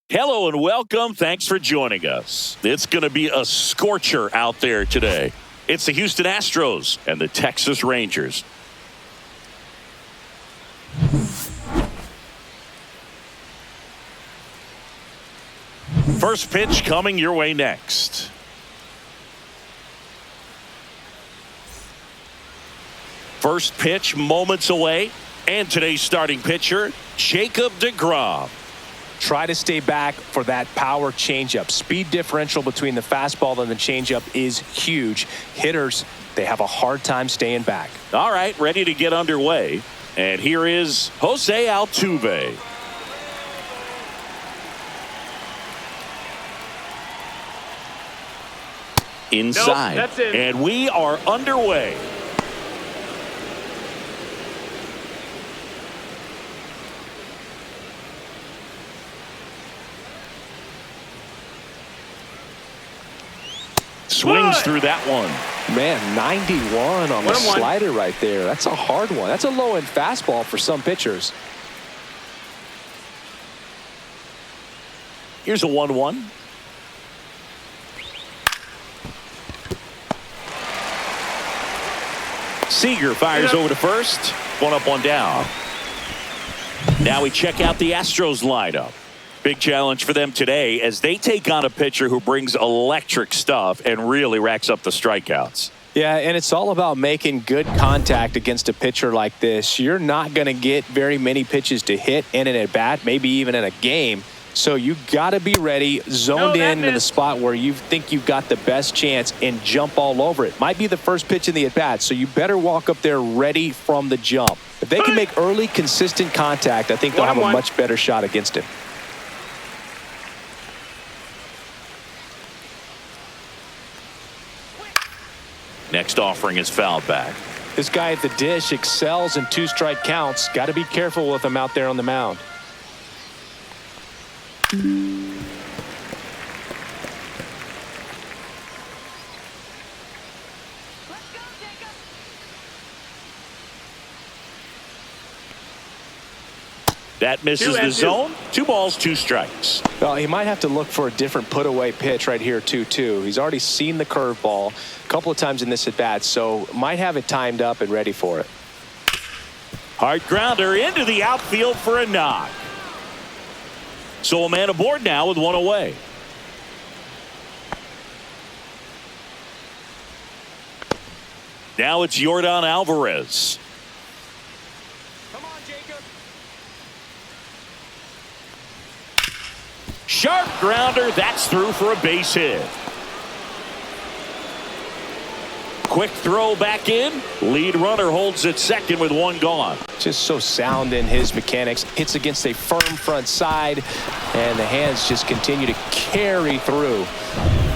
Hello and welcome. Thanks for joining us. It's going to be a scorcher out there today. It's the Houston Astros and the Texas Rangers. First pitch coming your way next. First pitch moments away. And today's starting pitcher, Jacob deGrom. Try to stay back for that power changeup. Speed differential between the fastball and the changeup is huge. Hitters, they have a hard time staying back. All right, ready to get underway. And here is Jose Altuve. Inside. Nope, that's it. And we are underway. Swings through that one. Man, 91 on the slider right there. That's a hard one. That's a low-end fastball for some pitchers. Here's a 1-1. Seager fires over to first. One up, one down. Now we check out the Astros lineup. Big challenge for them today as they take on a pitcher who brings electric stuff and really racks up the strikeouts. Yeah, and it's all about making good contact against a pitcher like this. You're not going to get very many pitches to hit in an at-bat, maybe even in a game. So you got to be ready, zoned in the spot where you think you've got the best chance and jump all over it. Might be the first pitch in the at-bat, so you better walk up there ready from the jump. If they can make early, consistent contact, I think they'll have a much better shot against him. Next offering is fouled back. This guy at the dish excels in two-strike counts. Got to be careful with him out there on the mound. That misses the zone. 2 balls, 2 strikes. Well, he might have to look for a different put-away pitch right here, 2-2. He's already seen the curveball a couple of times in this at-bat, so might have it timed up and ready for it. Hard grounder into the outfield for a knock. So a man aboard now with 1 away. Now it's Yordan Alvarez. Sharp grounder. That's through for a base hit. Quick throw back in. Lead runner holds at second with 1 gone. Just so sound in his mechanics. Hits against a firm front side, and the hands just continue to carry through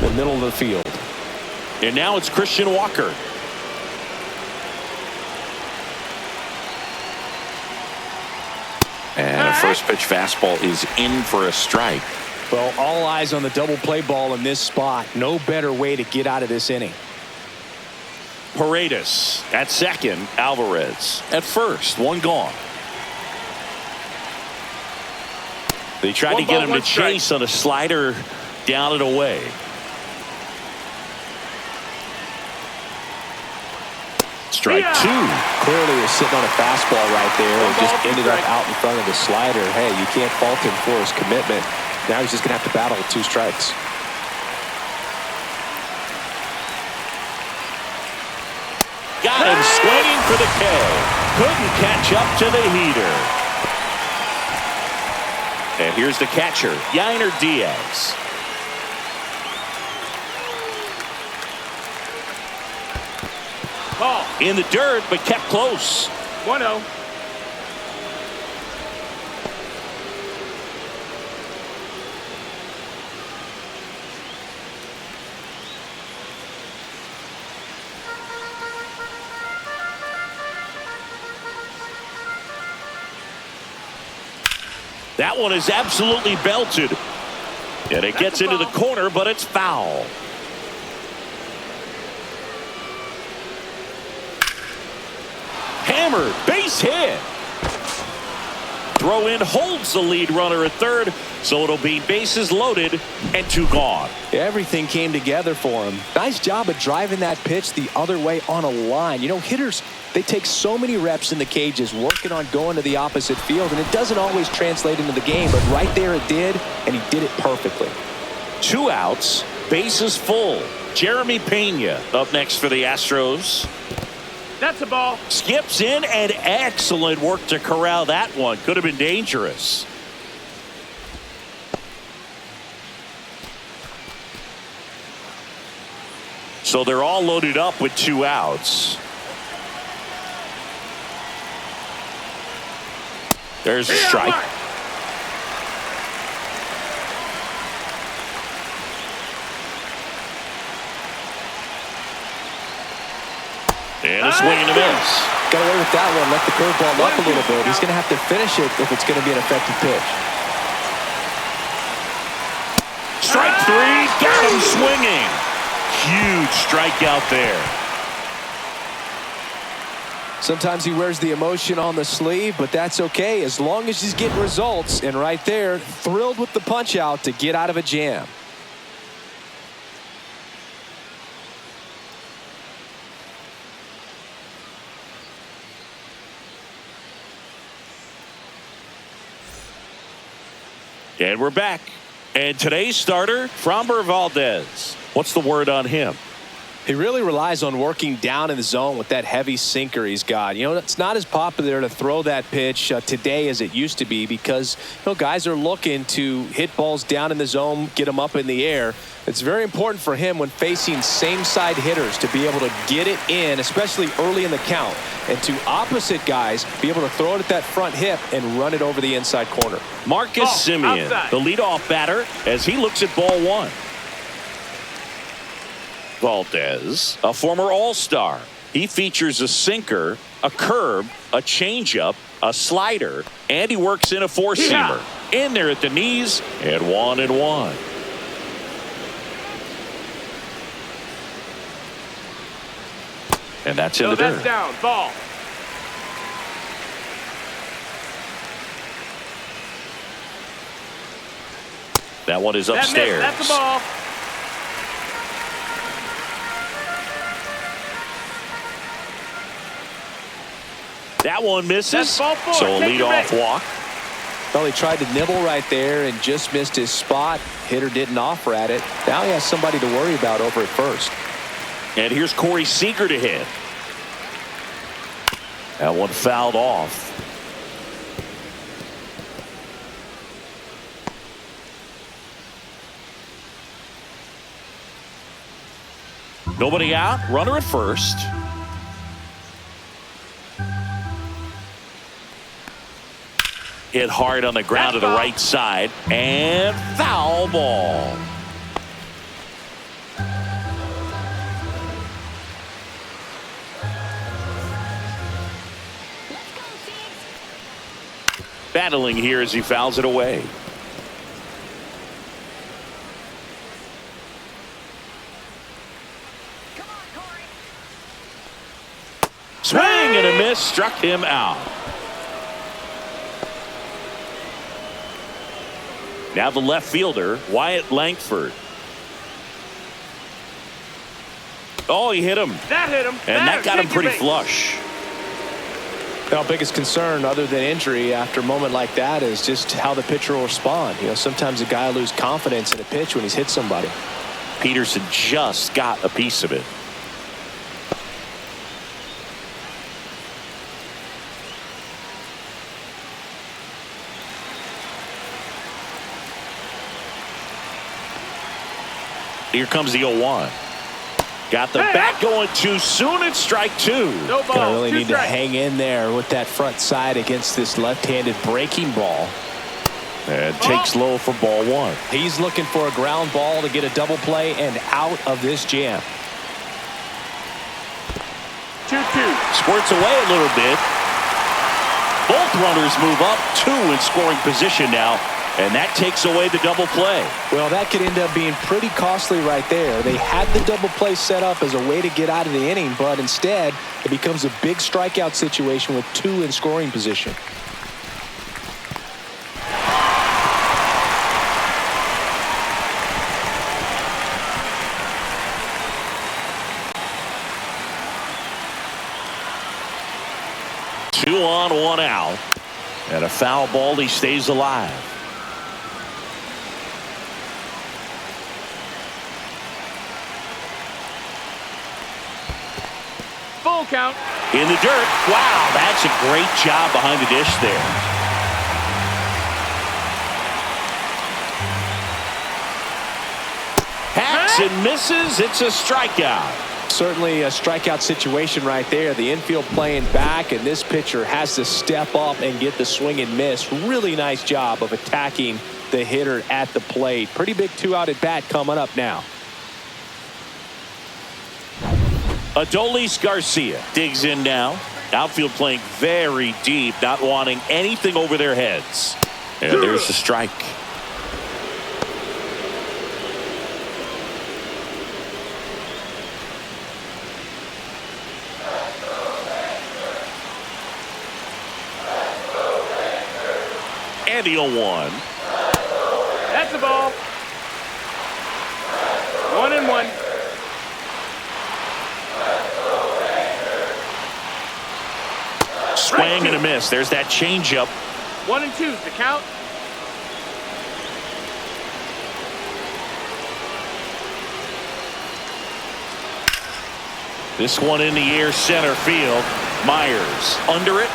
the middle of the field. And now it's Christian Walker. And a first pitch fastball is in for a strike. Well, all eyes on the double play ball in this spot. No better way to get out of this inning. Paredes at second. Alvarez at first. 1 gone. They tried to get him to chase on a slider down and away. Strike 2. Clearly was sitting on a fastball right there and just ended up out in front of the slider. Hey, you can't fault him for his commitment. Now he's just going to have to battle with 2 strikes. Got him swinging for the K. Couldn't catch up to the heater. And here's the catcher, Yainer Diaz. In the dirt, but kept close. 1-0. That one is absolutely belted. And it gets into the corner, but it's foul. Hammered, base hit. Throw in holds the lead runner at third, so it'll be bases loaded and 2 gone. Everything came together for him. Nice job of driving that pitch the other way on a line. You know, hitters, they take so many reps in the cages working on going to the opposite field, and it doesn't always translate into the game, but right there it did, and he did it perfectly. 2 outs, bases full. Jeremy Pena up next for the Astros. That's a ball. Skips in, and excellent work to corral that one. Could have been dangerous. So they're all loaded up with 2 outs. There's a strike. And a swing and a miss. Got away with that one. Let the curveball up a little bit. He's going to have to finish it if it's going to be an effective pitch. Strike 3. Got him swinging. Huge strikeout there. Sometimes he wears the emotion on the sleeve, but that's okay as long as he's getting results. And right there, thrilled with the punch out to get out of a jam. And we're back. And today's starter, Framber Valdez. What's the word on him? He really relies on working down in the zone with that heavy sinker he's got. You know, it's not as popular to throw that pitch today as it used to be because, you know, guys are looking to hit balls down in the zone, get them up in the air. It's very important for him when facing same-side hitters to be able to get it in, especially early in the count, and to opposite guys be able to throw it at that front hip and run it over the inside corner. Marcus Semien, outside. the leadoff batter, as he looks at ball 1. Valdez, a former All-Star. He features a sinker, a curve, a changeup, a slider, and he works in a four-seamer. In there at the knees, and 1-1. And that's in the dirt. That's down. Ball. That one is upstairs. That's the ball. That one misses. That's ball 4. So a Take it leadoff back. walk. Well, he tried to nibble right there and just missed his spot. Hitter didn't offer at it. Now he has somebody to worry about over at first. And here's Corey Seager to hit. That one fouled off. Nobody out. Runner at first. Hit hard on the ground to the right side. And foul ball. Battling here as he fouls it away. Swing and a miss, struck him out. Now the left fielder, Wyatt Langford. Oh, he hit him. That hit him. And that got him pretty flush. Our biggest concern other than injury after a moment like that is just how the pitcher will respond. You know, sometimes a guy will lose confidence in a pitch when he's hit somebody. Peterson just got a piece of it. Here comes the 0-1. Got the bat going too soon. It's strike 2. No ball. Gonna really Two need strikes. to hang in there with that front side against this left-handed breaking ball. And takes low for ball 1. He's looking for a ground ball to get a double play and out of this jam. 2-2. Squirts away a little bit. Both runners move up 2 in scoring position now. And that takes away the double play. Well, that could end up being pretty costly right there. They had the double play set up as a way to get out of the inning, but instead it becomes a big strikeout situation with 2 in scoring position. 2 on, 1 out. And a foul ball. He stays alive. Full count. In the dirt. Wow, that's a great job behind the dish there. Hacks and misses. It's a strikeout. Certainly a strikeout situation right there. The infield playing back, and this pitcher has to step up and get the swing and miss. Really nice job of attacking the hitter at the plate. Pretty big 2-out at bat coming up now. Adolis Garcia digs in now. Outfield playing very deep, not wanting anything over their heads. And there's the strike. And the 0-1. That's the ball. 1-1. Swing and a miss. There's that changeup. 1-2's the count. This one in the air, center field. Myers under it,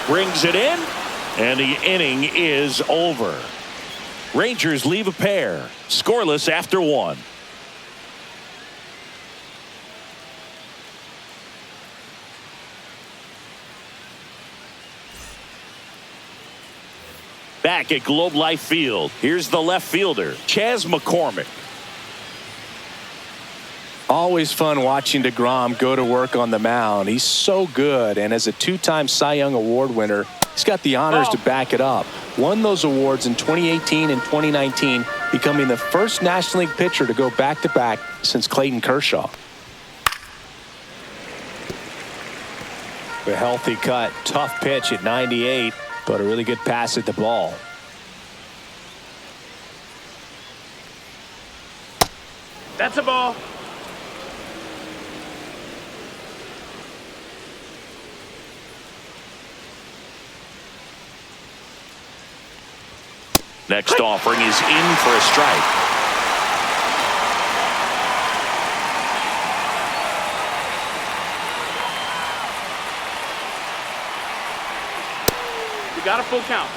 brings it in, and the inning is over. Rangers leave a pair, scoreless after 1. Back at Globe Life Field, here's the left fielder, Chas McCormick. Always fun watching DeGrom go to work on the mound. He's so good, and as a 2-time Cy Young Award winner, he's got the honors to back it up. Won those awards in 2018 and 2019, becoming the first National League pitcher to go back-to-back since Clayton Kershaw. A healthy cut, tough pitch at 98, but a really good pass at the ball. That's a ball. Next offering is in for a strike. You got a full count.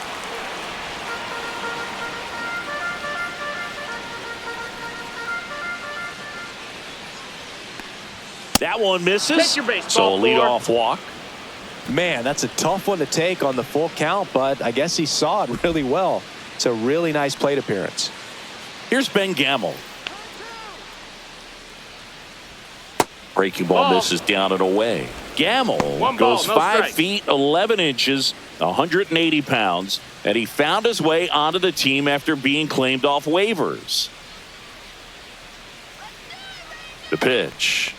That one misses. Take your baseball, So a leadoff walk. Man, that's a tough one to take on the full count, but I guess he saw it really well. It's a really nice plate appearance. Here's Ben Gamel. Breaking ball misses down and away. Gamel goes 5 feet 11 inches, 180 pounds, and he found his way onto the team after being claimed off waivers. The pitch.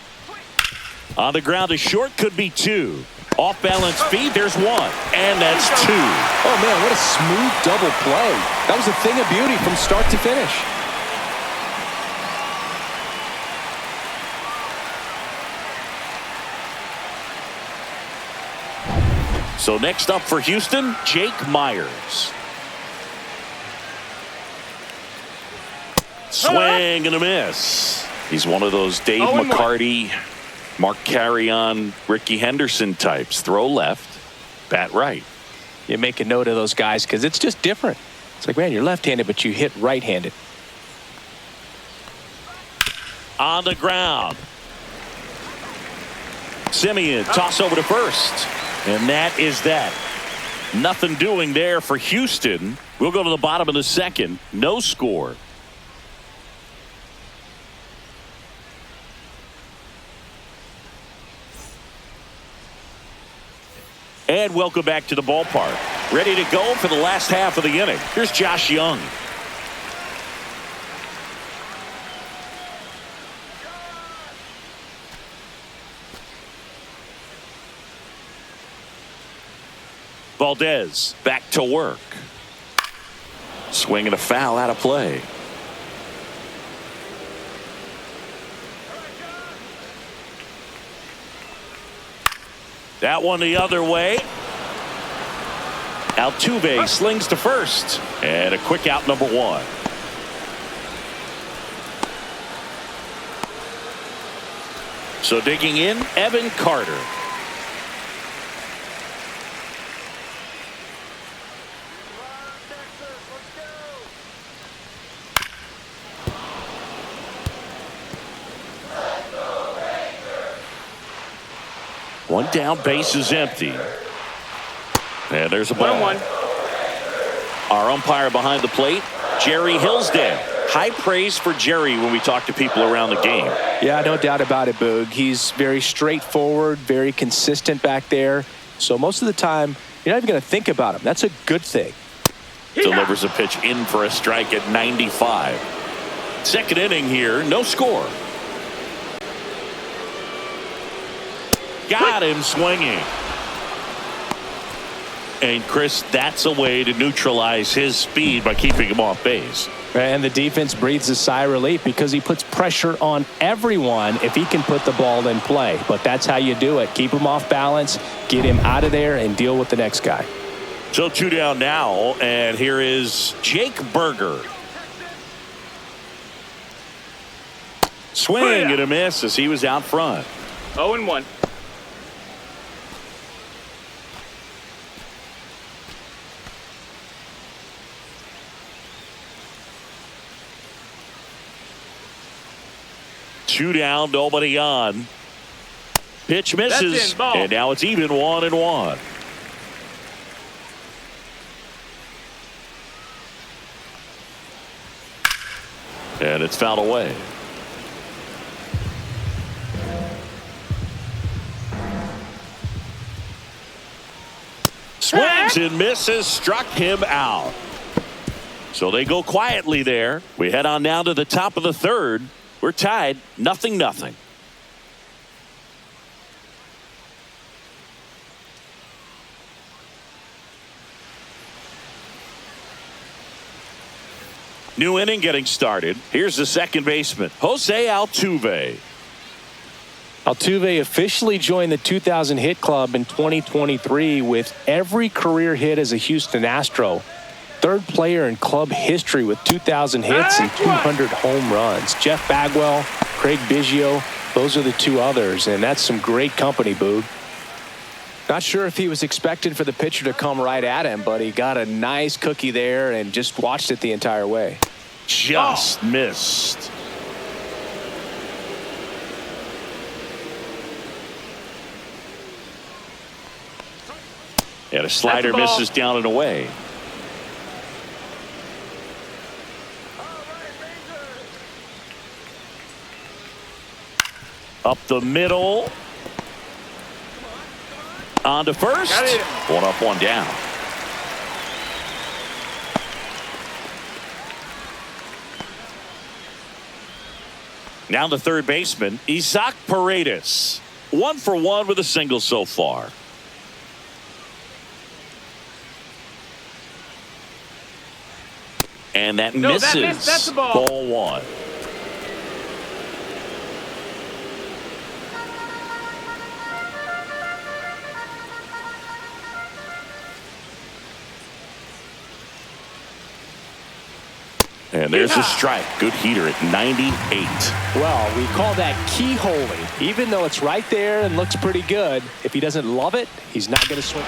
On the ground, a short, could be 2. Off balance feed, there's 1, and that's 2. Oh man, what a smooth double play. That was a thing of beauty from start to finish. So next up for Houston, Jake Myers. Swing and a miss. He's one of those Dave McCarty, Mark Carrion, Ricky Henderson types. Throw left, bat right. You make a note of those guys because it's just different. It's like, man, you're left-handed, but you hit right-handed. On the ground. Simeon, toss over to first. And that is that. Nothing doing there for Houston. We'll go to the bottom of the second. No score. And welcome back to the ballpark. Ready to go for the last half of the inning. Here's Josh Young. Valdez back to work. Swing and a foul out of play. That one the other way. Altuve slings to first. And a quick out, number one. So digging in, Evan Carter. One down, base is empty. And there's a ball. 1-1. Our umpire behind the plate, Jerry Hillsdale. High praise for Jerry when we talk to people around the game. Yeah, no doubt about it, Boog. He's very straightforward, very consistent back there. So most of the time, you're not even going to think about him. That's a good thing. Delivers a pitch in for a strike at 95. Second inning here, no score. Got him swinging. And Chris, that's a way to neutralize his speed by keeping him off base. And the defense breathes a sigh of relief because he puts pressure on everyone if he can put the ball in play. But that's how you do it. Keep him off balance, get him out of there, and deal with the next guy. So two down now, and here is Jake Berger. Swing and a miss as he was out front. 0-1. Two down, nobody on. Pitch misses, That's in, ball. and now it's even 1-1. And it's fouled away. Swings and misses, struck him out. So they go quietly there. We head on down to the top of the third. We're tied, 0-0. New inning getting started. Here's the second baseman, Jose Altuve. Altuve officially joined the 2,000 hit club in 2023 with every career hit as a Houston Astro. Third player in club history with 2,000 hits and 200 home runs. Jeff Bagwell, Craig Biggio, those are the two others, and that's some great company, Boog. Not sure if he was expecting for the pitcher to come right at him, but he got a nice cookie there and just watched it the entire way. Just missed. And a slider misses down and away. Up the middle. On to first. One up, one down. Now the third baseman, Isaac Paredes. 1 for 1 with a single so far. And that misses. That's a ball. Ball one. And there's a strike. Good heater at 98. Well, we call that keyholing. Even though it's right there and looks pretty good, if he doesn't love it, he's not going to swing.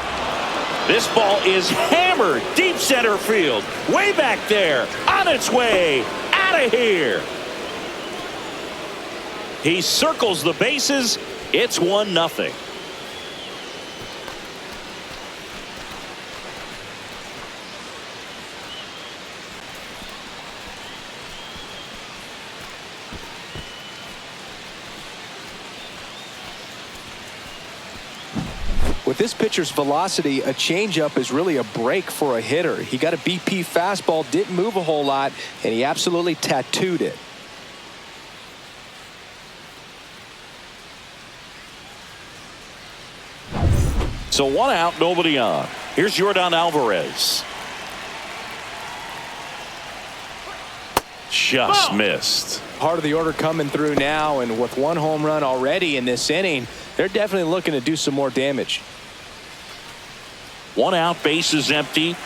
This ball is hammered deep center field. Way back there. On its way. Out of here. He circles the bases. It's 1-0. With this pitcher's velocity, a changeup is really a break for a hitter. He got a BP fastball, didn't move a whole lot, and he absolutely tattooed it. So 1 out, nobody on. Here's Yordan Alvarez. Just missed. Part of the order coming through now, and with 1 home run already in this inning, they're definitely looking to do some more damage. One out, bases empty.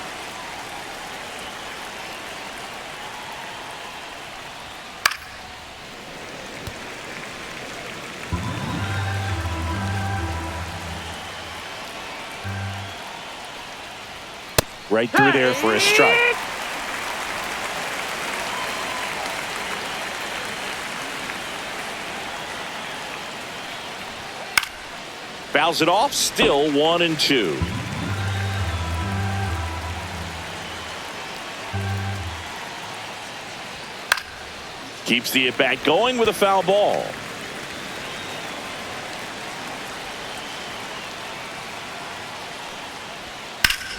Right through there for a strike. Fouls it off, still 1-2. Keeps the at-bat going with a foul ball.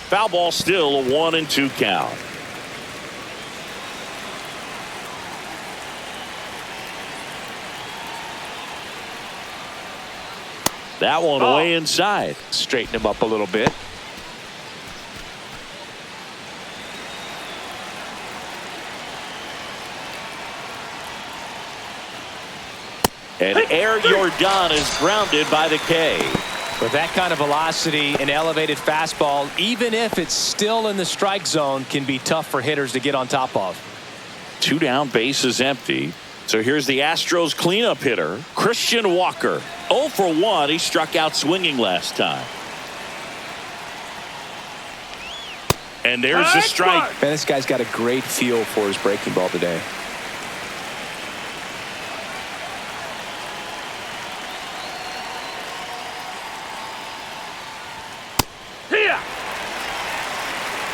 Foul ball, still a 1-2 count. That one away inside. Straighten him up a little bit. And Air Jordan is grounded by the K. With that kind of velocity and elevated fastball, even if it's still in the strike zone, can be tough for hitters to get on top of. 2 down, bases empty. So here's the Astros cleanup hitter, Christian Walker. 0 for 1. He struck out swinging last time. And there's the strike. Man, this guy's got a great feel for his breaking ball today. Here.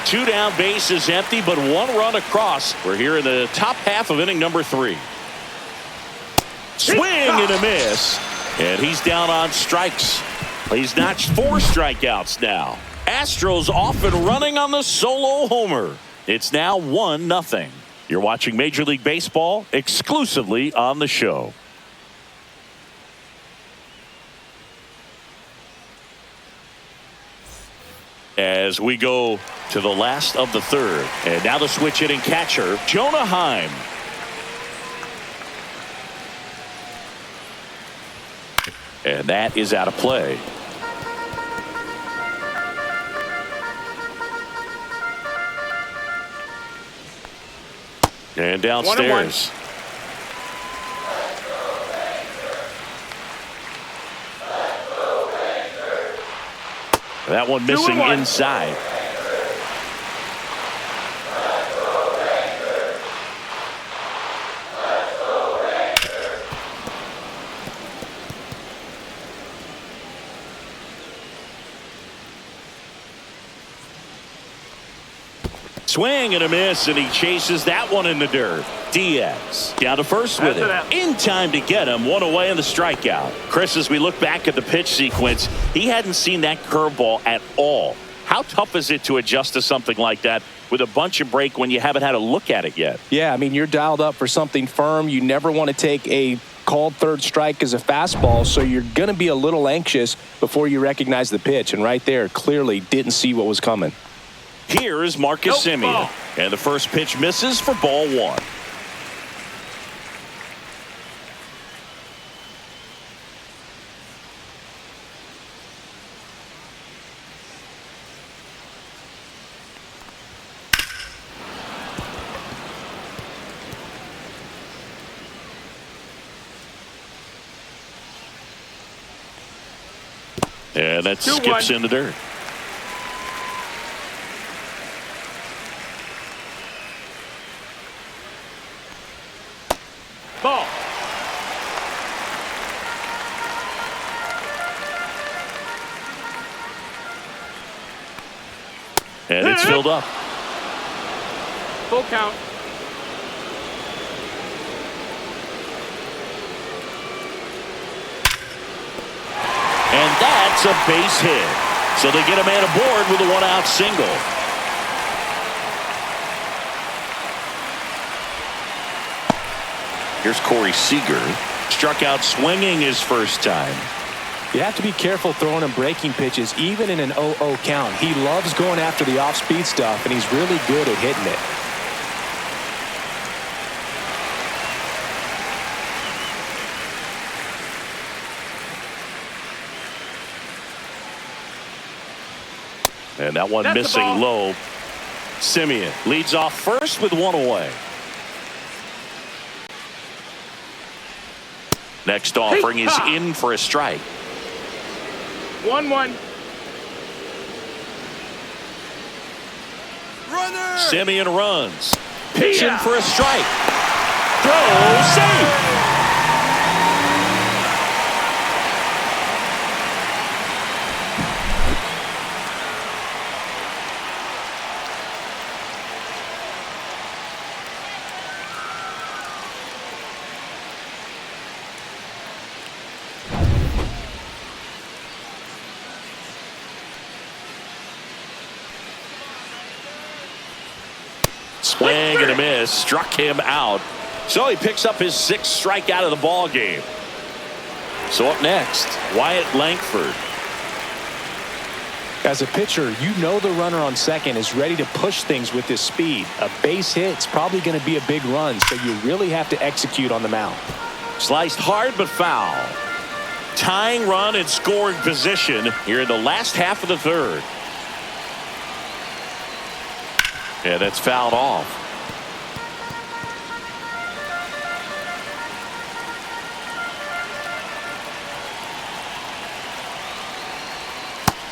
2 down, bases empty, but 1 run across. We're here in the top half of inning number 3. Swing and a miss. And he's down on strikes. He's notched 4 strikeouts now. Astros off and running on the solo homer. It's now 1-0. You're watching Major League Baseball exclusively on the show. As we go to the last of the 3rd. And now the switch hitting catcher, Jonah Heim. And that is out of play. And downstairs. 1-1. That one missing inside. Swing and a miss, and he chases that one in the dirt. Diaz down to first with it. In time to get him. 1 away in the strikeout. Chris, as we look back at the pitch sequence, he hadn't seen that curveball at all. How tough is it to adjust to something like that with a bunch of break when you haven't had a look at it yet? Yeah, I mean, you're dialed up for something firm. You never want to take a called third strike as a fastball, so you're going to be a little anxious before you recognize the pitch. And right there, clearly didn't see what was coming. Here is Marcus Semien. And the first pitch misses for ball 1. And that skips in the dirt. Ball. And it's filled up. Full count. And that's a base hit. So they get a man aboard with a 1-out single. Here's Corey Seager. Struck out swinging his first time. You have to be careful throwing him breaking pitches, even in an 0-0 count. He loves going after the off-speed stuff, and he's really good at hitting it. And that one That's the missing ball. low. Simeon leads off first with one away. Next offering is in for a strike. 1-1. Runner. Simeon runs. Pitching for a strike. Throw, safe. Swing and a miss. Struck him out. So he picks up his 6th strikeout of the ball game. So up next, Wyatt Langford. As a pitcher, you know the runner on second is ready to push things with his speed. A base hit's probably going to be a big run, so you really have to execute on the mound. Sliced hard but foul. Tying run in scoring position here in the last half of the 3rd. Yeah, that's fouled off.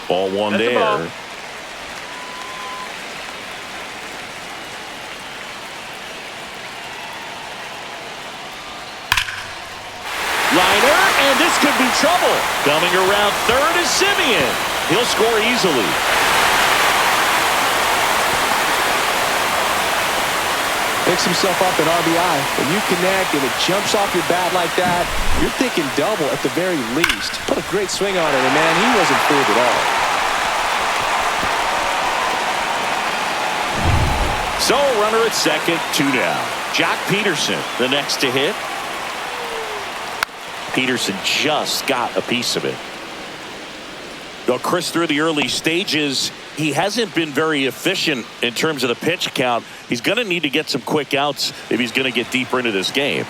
Ball one That's there. the ball. Liner, and this could be trouble. Coming around 3rd is Simeon. He'll score easily. Picks himself up an RBI. When you connect and it jumps off your bat like that, you're thinking double at the very least. Put a great swing on it, and man, he wasn't fooled at all. So a runner at second, 2 down. Jock Peterson, the next to hit. Peterson just got a piece of it. Though Chris, through the early stages, he hasn't been very efficient in terms of the pitch count. He's going to need to get some quick outs if he's going to get deeper into this game.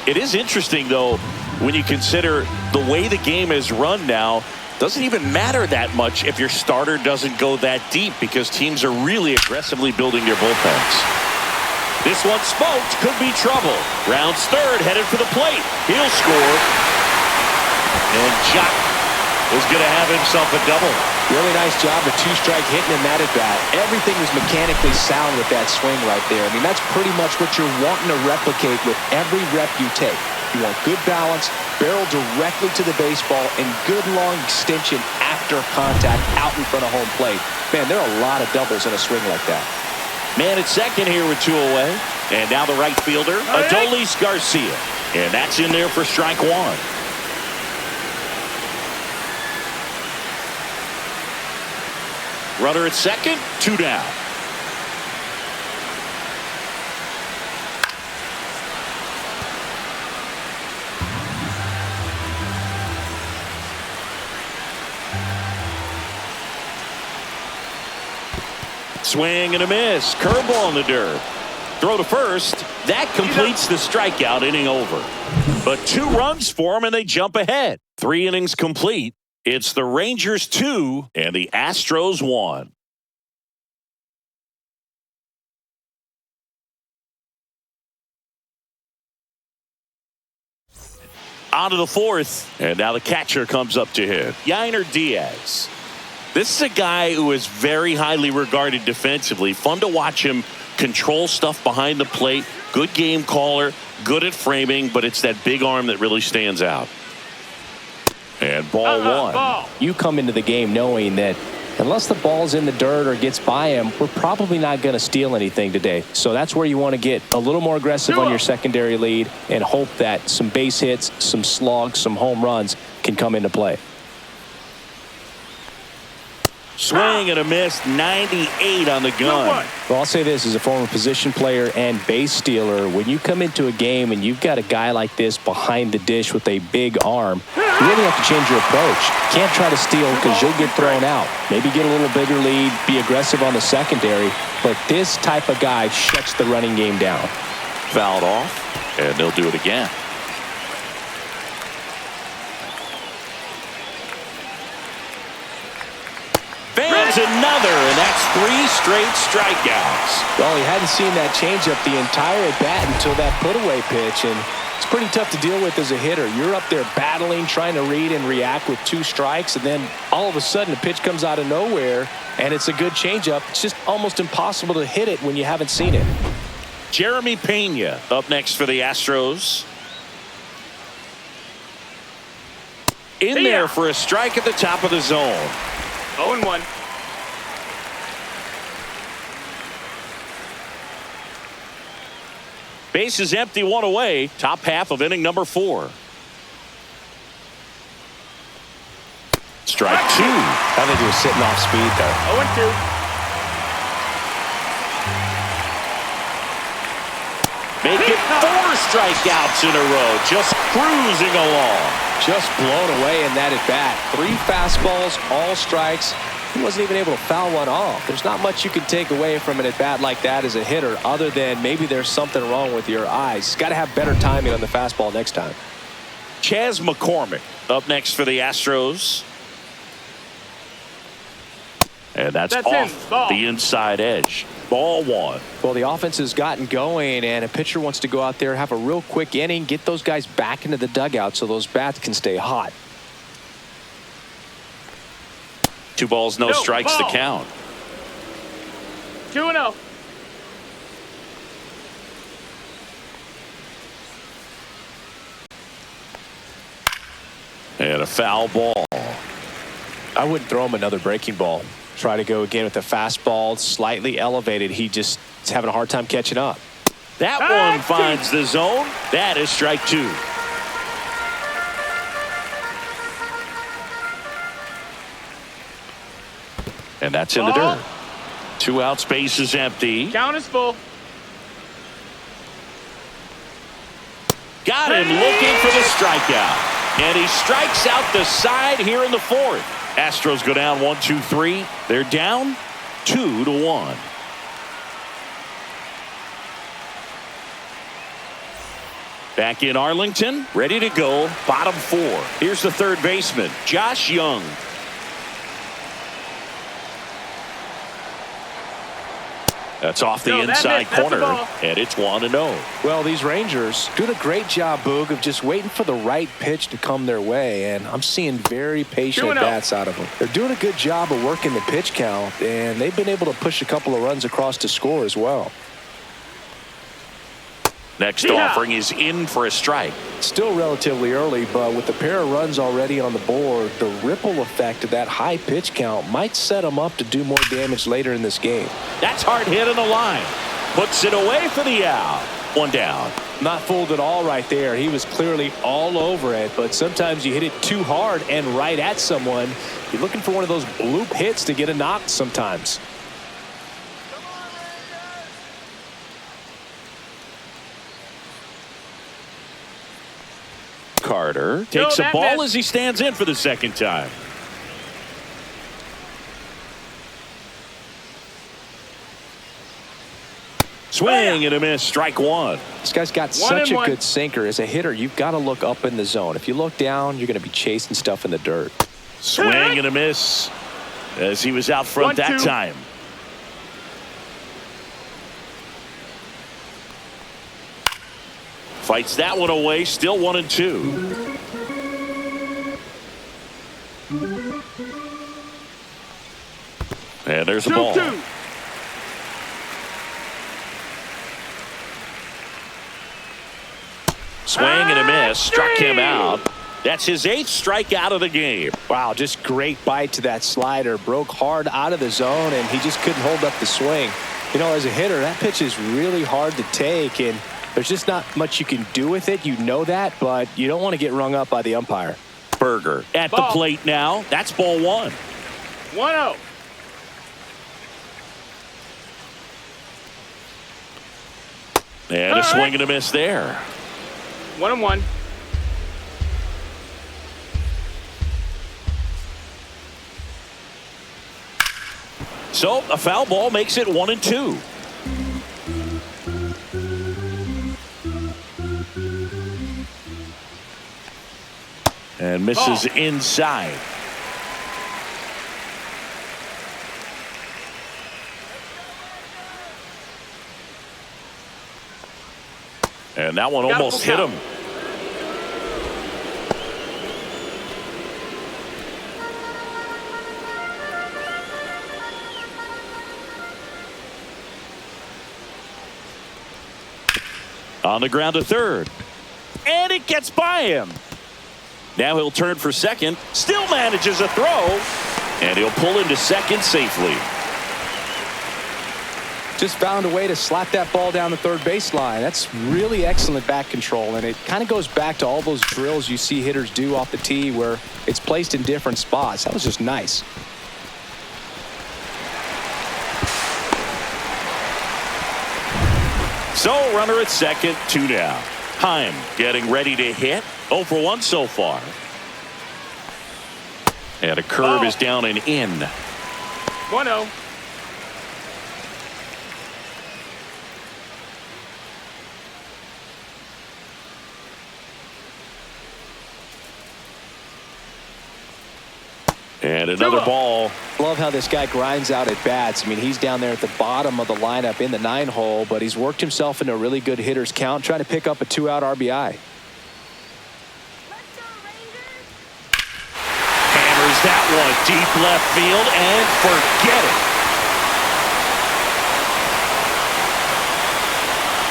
It is interesting, though, when you consider the way the game is run now. Doesn't even matter that much if your starter doesn't go that deep, because teams are really aggressively building their bullpens. This one smoked, could be trouble. Rounds 3rd, headed for the plate. He'll score. And Jock is going to have himself a double. Really nice job, a 2-strike hitting him that at bat. Everything was mechanically sound with that swing right there. I mean, that's pretty much what you're wanting to replicate with every rep you take. You want good balance, barrel directly to the baseball, and good long extension after contact out in front of home plate. Man, there are a lot of doubles in a swing like that. Man at second here with 2 away. And now the right fielder, Adolis Garcia. And that's in there for strike 1. Runner at second, 2 down. Swing and a miss. Curveball in the dirt. Throw to first. That completes the strikeout, inning over. But 2 runs for him, and they jump ahead. 3 innings complete. It's the Rangers 2 and the Astros 1. On to the 4th, and now the catcher comes up to hit. Yainer Diaz. This is a guy who is very highly regarded defensively. Fun to watch him control stuff behind the plate. Good game caller, good at framing, but it's that big arm that really stands out. And ball 1. Ball. You come into the game knowing that unless the ball's in the dirt or gets by him, we're probably not going to steal anything today. So that's where you want to get a little more aggressive on your secondary lead and hope that some base hits, some slugs, some home runs can come into play. Swing and a miss, 98 on the gun. Well, I'll say this as a former position player and base stealer. When you come into a game and you've got a guy like this behind the dish with a big arm, you really have to change your approach. Can't try to steal because you'll get thrown out. Maybe get a little bigger lead, be aggressive on the secondary. But this type of guy shuts the running game down. Fouled off, and they'll do it again. There's another, and that's 3 straight strikeouts. Well, he hadn't seen that changeup the entire at bat until that put-away pitch, and it's pretty tough to deal with as a hitter. You're up there battling, trying to read and react with 2 strikes, and then all of a sudden a pitch comes out of nowhere, and it's a good changeup. It's just almost impossible to hit it when you haven't seen it. Jeremy Pena up next for the Astros. In there for a strike at the top of the zone. 0-1. Base is empty, 1 away. Top half of inning number 4. Strike 2. I think he was sitting off speed there. 0-2. Make it 4 strikeouts in a row. Just cruising along. Just blown away in that at bat. 3 fastballs, all strikes. He wasn't even able to foul one off. There's not much you can take away from an at bat like that as a hitter, other than maybe there's something wrong with your eyes. Got to have better timing on the fastball next time. Chas McCormick up next for the Astros. And that's off the inside edge. Ball 1. Well, the offense has gotten going, and a pitcher wants to go out there, have a real quick inning, get those guys back into the dugout so those bats can stay hot. 2 balls, no strikes to count. 2-0. And a foul ball. I wouldn't throw him another breaking ball. Try to go again with the fastball, slightly elevated. He just is having a hard time catching up. That one finds the zone. That is strike 2. And that's in the dirt. 2 outs, base is empty. Count is full. Got him looking for the strikeout. And he strikes out the side here in the 4th. Astros go down 1-2-3. They're down 2-1. Back in Arlington, ready to go. Bottom 4. Here's the third baseman, Josh Young. That's off the inside corner, and it's 1-0. Well, these Rangers doing a great job, Boog, of just waiting for the right pitch to come their way, and I'm seeing very patient bats out of them. They're doing a good job of working the pitch count, and they've been able to push a couple of runs across to score as well. Next offering is in for a strike. Still relatively early, but with the pair of runs already on the board, the ripple effect of that high pitch count might set them up to do more damage later in this game. That's hard hit on the line. Puts it away for the out. 1 down. Not fooled at all right there. He was clearly all over it, but sometimes you hit it too hard and right at someone. You're looking for one of those bloop hits to get a knock sometimes. Carter takes a ball as he stands in for the second time. Swing and a miss. Strike 1. This guy's got such a good sinker. As a hitter, you've got to look up in the zone. If you look down, you're going to be chasing stuff in the dirt. Swing and a miss as he was out front that time. Fights that one away. Still 1-2. And there's the ball. Swing and a miss. Struck him out. That's his 8th strikeout of the game. Wow, just great bite to that slider. Broke hard out of the zone, and he just couldn't hold up the swing. You know, as a hitter, that pitch is really hard to take, and there's just not much you can do with it. You know that, but you don't want to get rung up by the umpire. Berger at the plate now. That's ball 1. 1-0. And a swing and a miss there. 1-1. So a foul ball makes it 1-2. And misses inside. And that one Got almost full hit count. him. On the ground to third. And it gets by him. Now he'll turn for second. Still manages a throw. And he'll pull into second safely. Just found a way to slap that ball down the third baseline. That's really excellent back control, and it kind of goes back to all those drills you see hitters do off the tee where it's placed in different spots. That was just nice. So runner at second, 2 down. Heim getting ready to hit. 0 for 1 so far. And a curve is down and in. 1-0. And another ball. Love how this guy grinds out at bats. I mean, he's down there at the bottom of the lineup in the 9-hole, but he's worked himself into a really good hitter's count, trying to pick up a 2-out RBI. Hammers that one deep left field and forget it.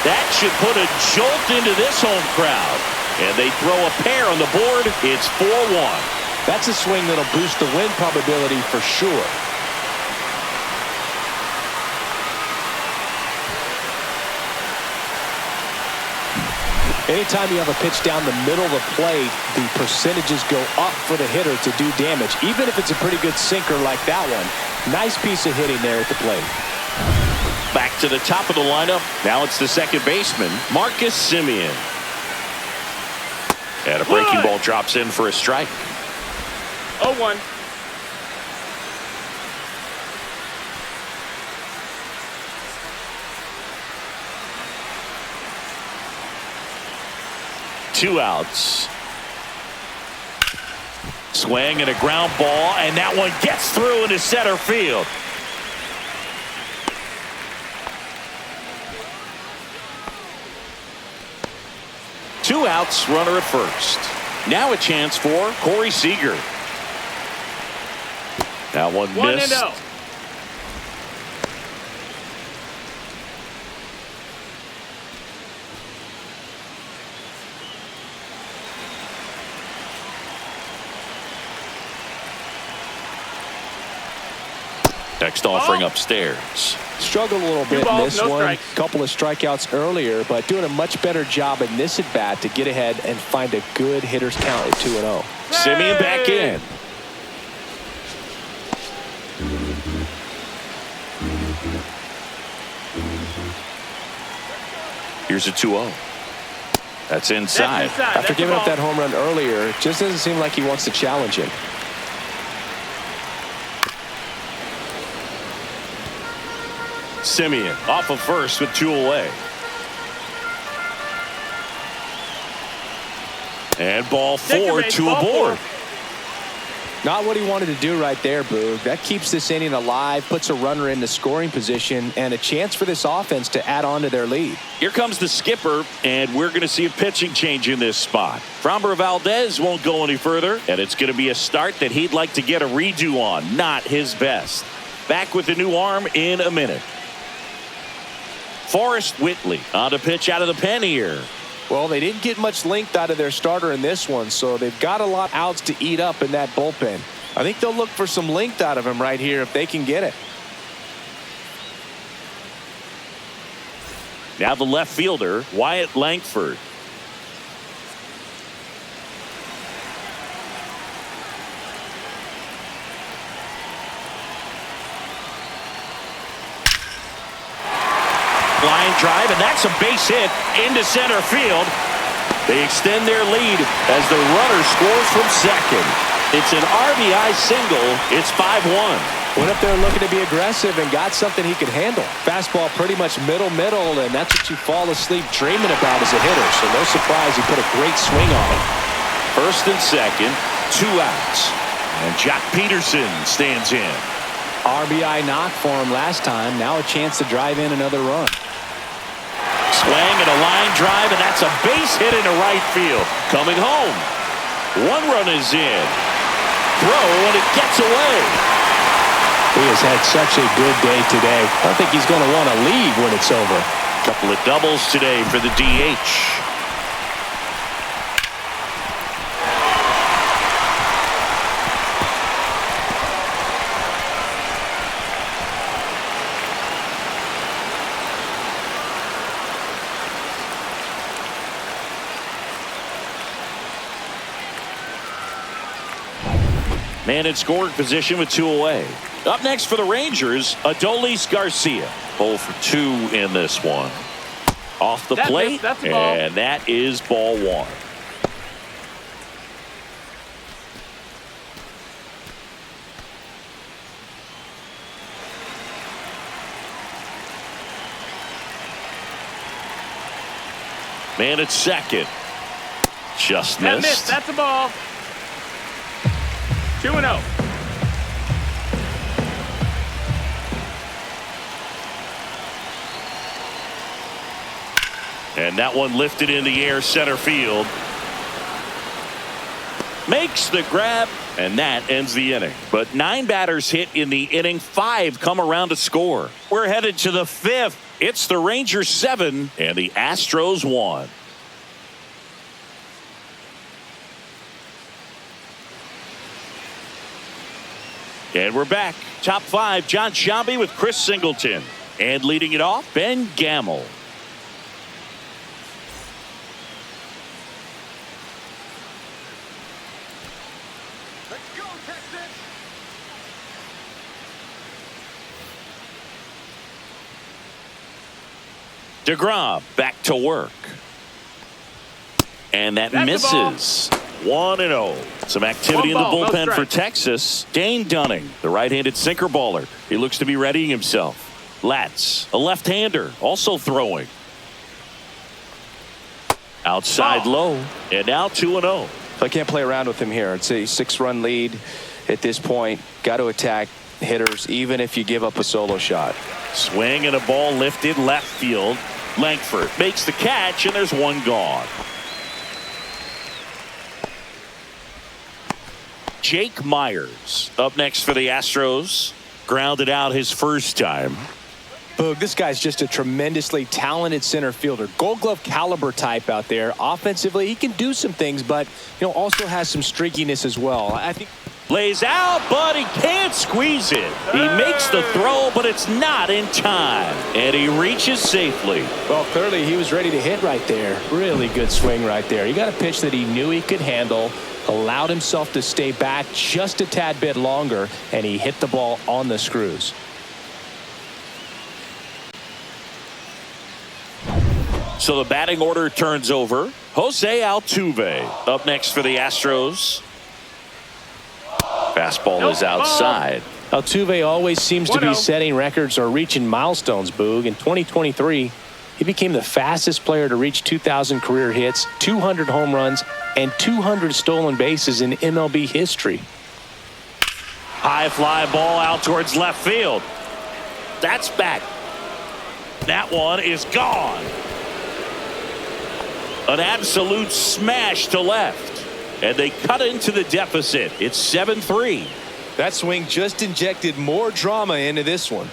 That should put a jolt into this home crowd. And they throw a pair on the board. It's 4-1. That's a swing that'll boost the win probability for sure. Anytime you have a pitch down the middle of the plate, the percentages go up for the hitter to do damage, even if it's a pretty good sinker like that one. Nice piece of hitting there at the plate. Back to the top of the lineup. Now it's the second baseman, Marcus Semien. And a breaking ball drops in for a strike. 0-1. Two outs. Swing and a ground ball, and that one gets through into center field. Two outs, runner at first. Now a chance for Corey Seager. That one missed. 1-0. Next offering upstairs. Struggled a little bit in balls, this no one. strikes. Couple of strikeouts earlier, but doing a much better job in this at bat to get ahead and find a good hitter's count at 2-0. Semien back in. Here's a 2-0. That's inside. After giving up that home run earlier, it just doesn't seem like he wants to challenge him. Semien off of first with 2 away. And ball 4, 2 aboard. Not what he wanted to do right there, Boog. That keeps this inning alive, puts a runner in the scoring position, and a chance for this offense to add on to their lead. Here comes the skipper, and we're going to see a pitching change in this spot. Framber Valdez won't go any further, and it's going to be a start that he'd like to get a redo on. Not his best. Back with the new arm in a minute. Forrest Whitley on to pitch out of the pen here. Well, they didn't get much length out of their starter in this one, so they've got a lot of outs to eat up in that bullpen. I think they'll look for some length out of him right here if they can get it. Now the left fielder, Wyatt Langford. Line drive, and that's a base hit into center field. They extend their lead as the runner scores from second. It's an RBI single. It's 5-1. Went up there looking to be aggressive and got something he could handle. Fastball pretty much middle, and that's what you fall asleep dreaming about as a hitter. So no surprise he put a great swing on it. First and second, 2 outs. And Jock Peterson stands in. RBI knock for him last time. Now a chance to drive in another run. swing and a line drive, and that's a base hit into right field. Coming home. One run is in. Throw, and it gets away. He has had such a good day today. I don't think he's going to want to leave when it's over. Couple of doubles today for the DH. Man in scoring position with 2 away. Up next for the Rangers, Adolis Garcia. 0 for 2 in this one. Off the plate, that's a ball. And that is ball 1. Man at second. Just missed. That's a ball. 2-0. And that one lifted in the air center field. Makes the grab, and that ends the inning. But 9 batters hit in the inning. 5 come around to score. We're headed to the 5th. It's the Rangers 7 and the Astros 1. And we're back. Top 5, John Sciambi with Chris Singleton. And leading it off, Ben Gamel. Let's go, Texas! DeGrom back to work. And that That's misses. 1-0. Some activity in the One ball, no bullpen for strike. Texas. Dane Dunning, the right-handed sinker baller. He looks to be readying himself. Latz, a left-hander, also throwing. Outside low, and now 2-0. So I can't play around with him here. It's a 6-run lead at this point. Got to attack hitters, even if you give up a solo shot. Swing and a ball lifted left field. Langford makes the catch, and there's one gone. Jake Myers up next for the Astros. Grounded out his first time. Boog, this guy's just a tremendously talented center fielder. Gold Glove caliber type out there. Offensively, he can do some things, but also has some streakiness as well. I think. Lays out, but he can't squeeze it. He makes the throw, but it's not in time. And he reaches safely. Well, clearly he was ready to hit right there. Really good swing right there. He got a pitch that he knew he could handle, allowed himself to stay back just a tad bit longer, and he hit the ball on the screws. So the batting order turns over. Jose Altuve up next for the Astros. Fastball is outside. Altuve always seems to be 1-0. setting records or reaching milestones, Boog. In 2023, he became the fastest player to reach 2,000 career hits, 200 home runs, and 200 stolen bases in MLB history. High fly ball out towards left field. That's back. That one is gone. An absolute smash to left. And they cut into the deficit. It's 7-3. That swing just injected more drama into this one.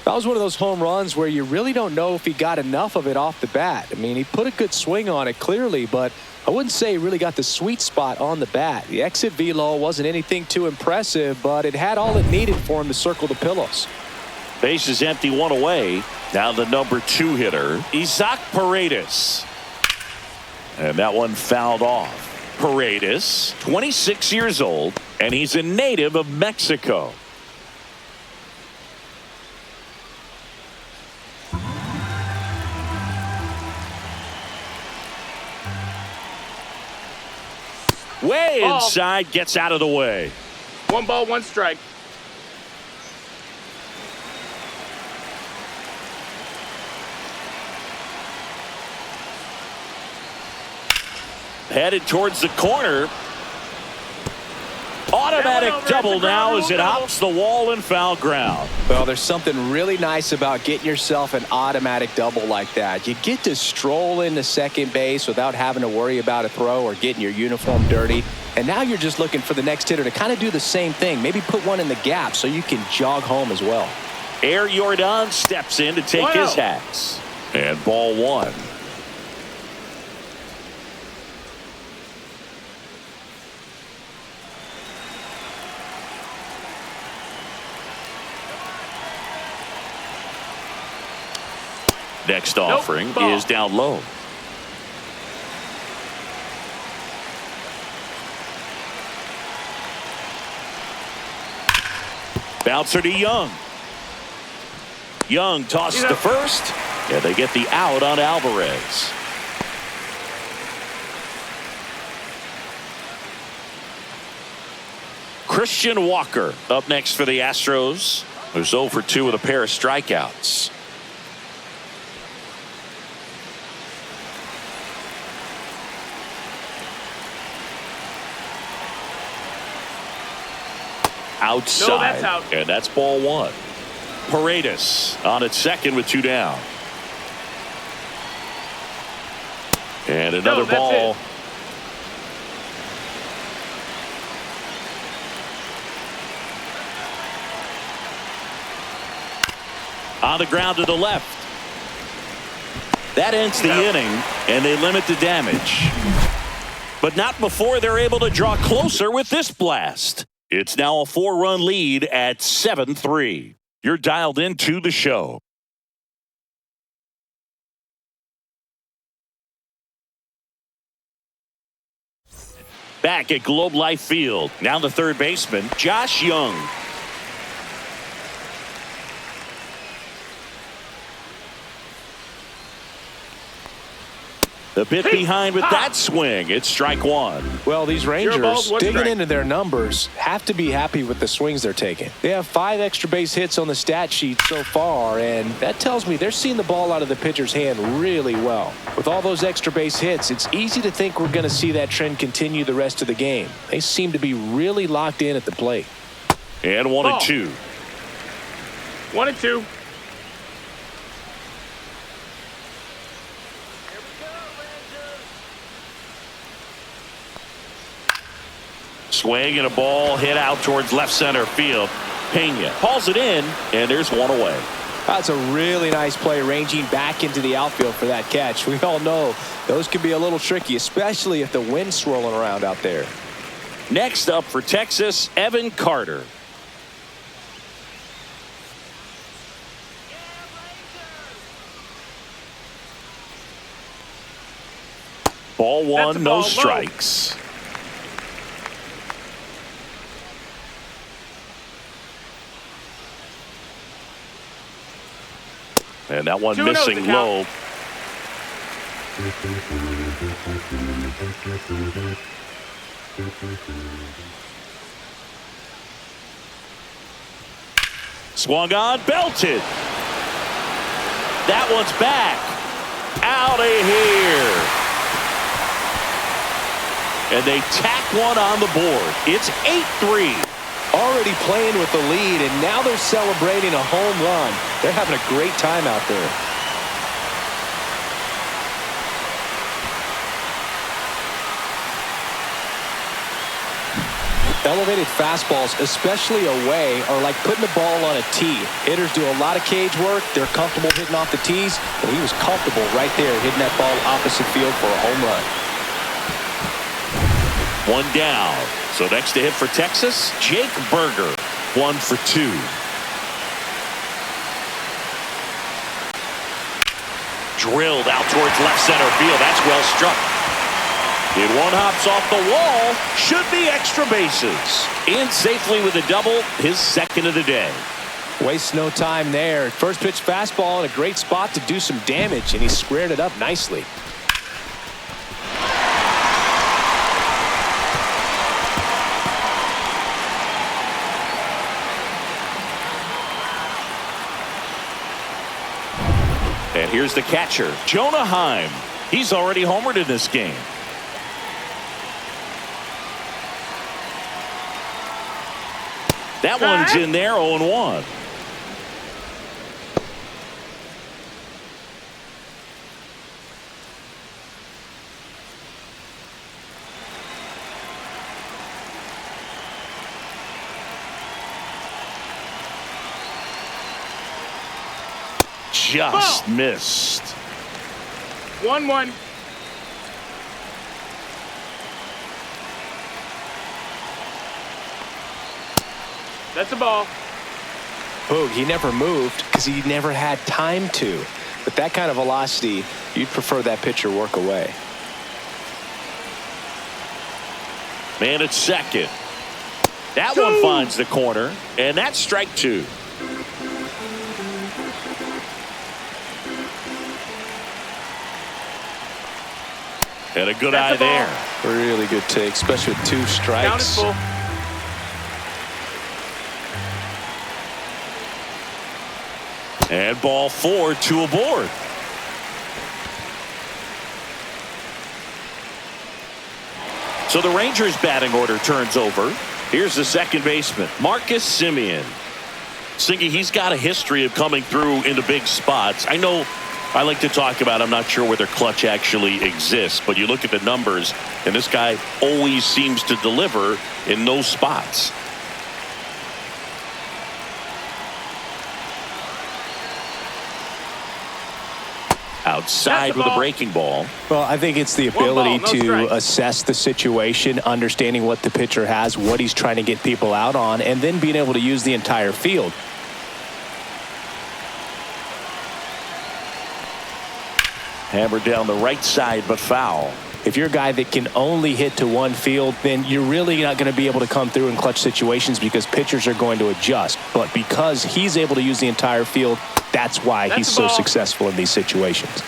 That was one of those home runs where you really don't know if he got enough of it off the bat. I mean, he put a good swing on it clearly, but I wouldn't say he really got the sweet spot on the bat. The exit velo wasn't anything too impressive, but it had all it needed for him to circle the pillows. Base is empty, 1 away. Now the number 2 hitter, Isaac Paredes. And that one fouled off. Paredes, 26 years old, and he's a native of Mexico. Way inside, gets out of the way. 1 ball, 1 strike. Headed towards the corner. Automatic double now as it hops the wall and foul ground. Well, there's something really nice about getting yourself an automatic double like that. You get to stroll into second base without having to worry about a throw or getting your uniform dirty. And now you're just looking for the next hitter to kind of do the same thing. Maybe put one in the gap so you can jog home as well. Air Jordan steps in to take his hats. And ball one. Next offering is down low. Bouncer to Young. Young tosses to first. Yeah, they get the out on Alvarez. Christian Walker up next for the Astros, who's 0 for 2 with a pair of strikeouts. Outside. No, that's out. And that's ball one. Paredes on at second with 2 down. And another ball. On the ground to the left. That ends the inning, and they limit the damage. But not before they're able to draw closer with this blast. It's now a 4-run lead at 7-3. You're dialed into the show. Back at Globe Life Field. Now the third baseman, Josh Young. The bit behind with that swing. It's strike one. Well, these Rangers, digging into their numbers, have to be happy with the swings they're taking. They have 5 extra base hits on the stat sheet so far, and that tells me they're seeing the ball out of the pitcher's hand really well. With all those extra base hits, it's easy to think we're going to see that trend continue the rest of the game. They seem to be really locked in at the plate. And 1-2. 1-2. Swing and a ball hit out towards left center field. Pena hauls it in, and there's one away. That's a really nice play, ranging back into the outfield for that catch. We all know those can be a little tricky, especially if the wind's swirling around out there. Next up for Texas, Evan Carter. Ball one, no strikes. And that one missing low. Swung on, belted. That one's back. Out of here. And they tack one on the board. It's 8-3. Already playing with the lead, and now they're celebrating a home run. They're having a great time out there. Elevated fastballs, especially away, are like putting the ball on a tee. Hitters do a lot of cage work. They're comfortable hitting off the tees, and he was comfortable right there hitting that ball opposite field for a home run. One down. So next to hit for Texas, Jake Berger, 1 for 2. Drilled out towards left center field. That's well struck. If one hops off the wall, should be extra bases. In safely with a double, his second of the day. Wastes no time there. First pitch fastball in a great spot to do some damage, and he squared it up nicely. And here's the catcher, Jonah Heim. He's already homered in this game. That one's in there, 0-1. Just missed. 1-1. That's a ball. Boog, he never moved because he never had time to. With that kind of velocity, you'd prefer that pitcher work away. Man at second. That one finds the corner, and that's strike 2. And a good eye there. Really good take, especially with 2 strikes. Count is full. And ball 4, 2 aboard. So the Rangers batting order turns over. Here's the second baseman, Marcus Semien. Singy, he's got a history of coming through into big spots. I know I like to talk about, I'm not sure whether clutch actually exists, but you look at the numbers, and this guy always seems to deliver in those spots. Outside with a breaking ball. Well, I think it's the ability no to strike. assess the situation, understanding what the pitcher has, what he's trying to get people out on, and then being able to use the entire field. Hammered down the right side, but foul. If you're a guy that can only hit to one field, then you're really not going to be able to come through in clutch situations because pitchers are going to adjust. But because he's able to use the entire field, that's why he's so successful in these situations.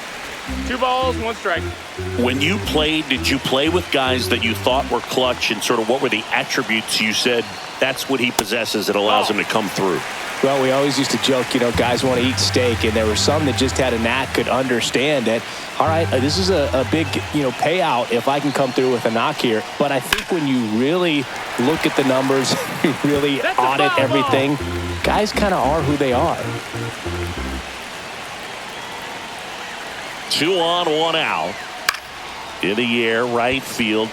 2 balls, 1 strike. When you played, did you play with guys that you thought were clutch, and sort of what were the attributes you said that's what he possesses that allows him to come through? Well, we always used to joke, you know, guys want to eat steak, and there were some that just had a knack, could understand that, all right, this is a big, you know, payout if I can come through with a knock here. But I think when you really look at the numbers, you really audit everything, guys kind of are who they are. 2 on, 1 out. In the air, right field.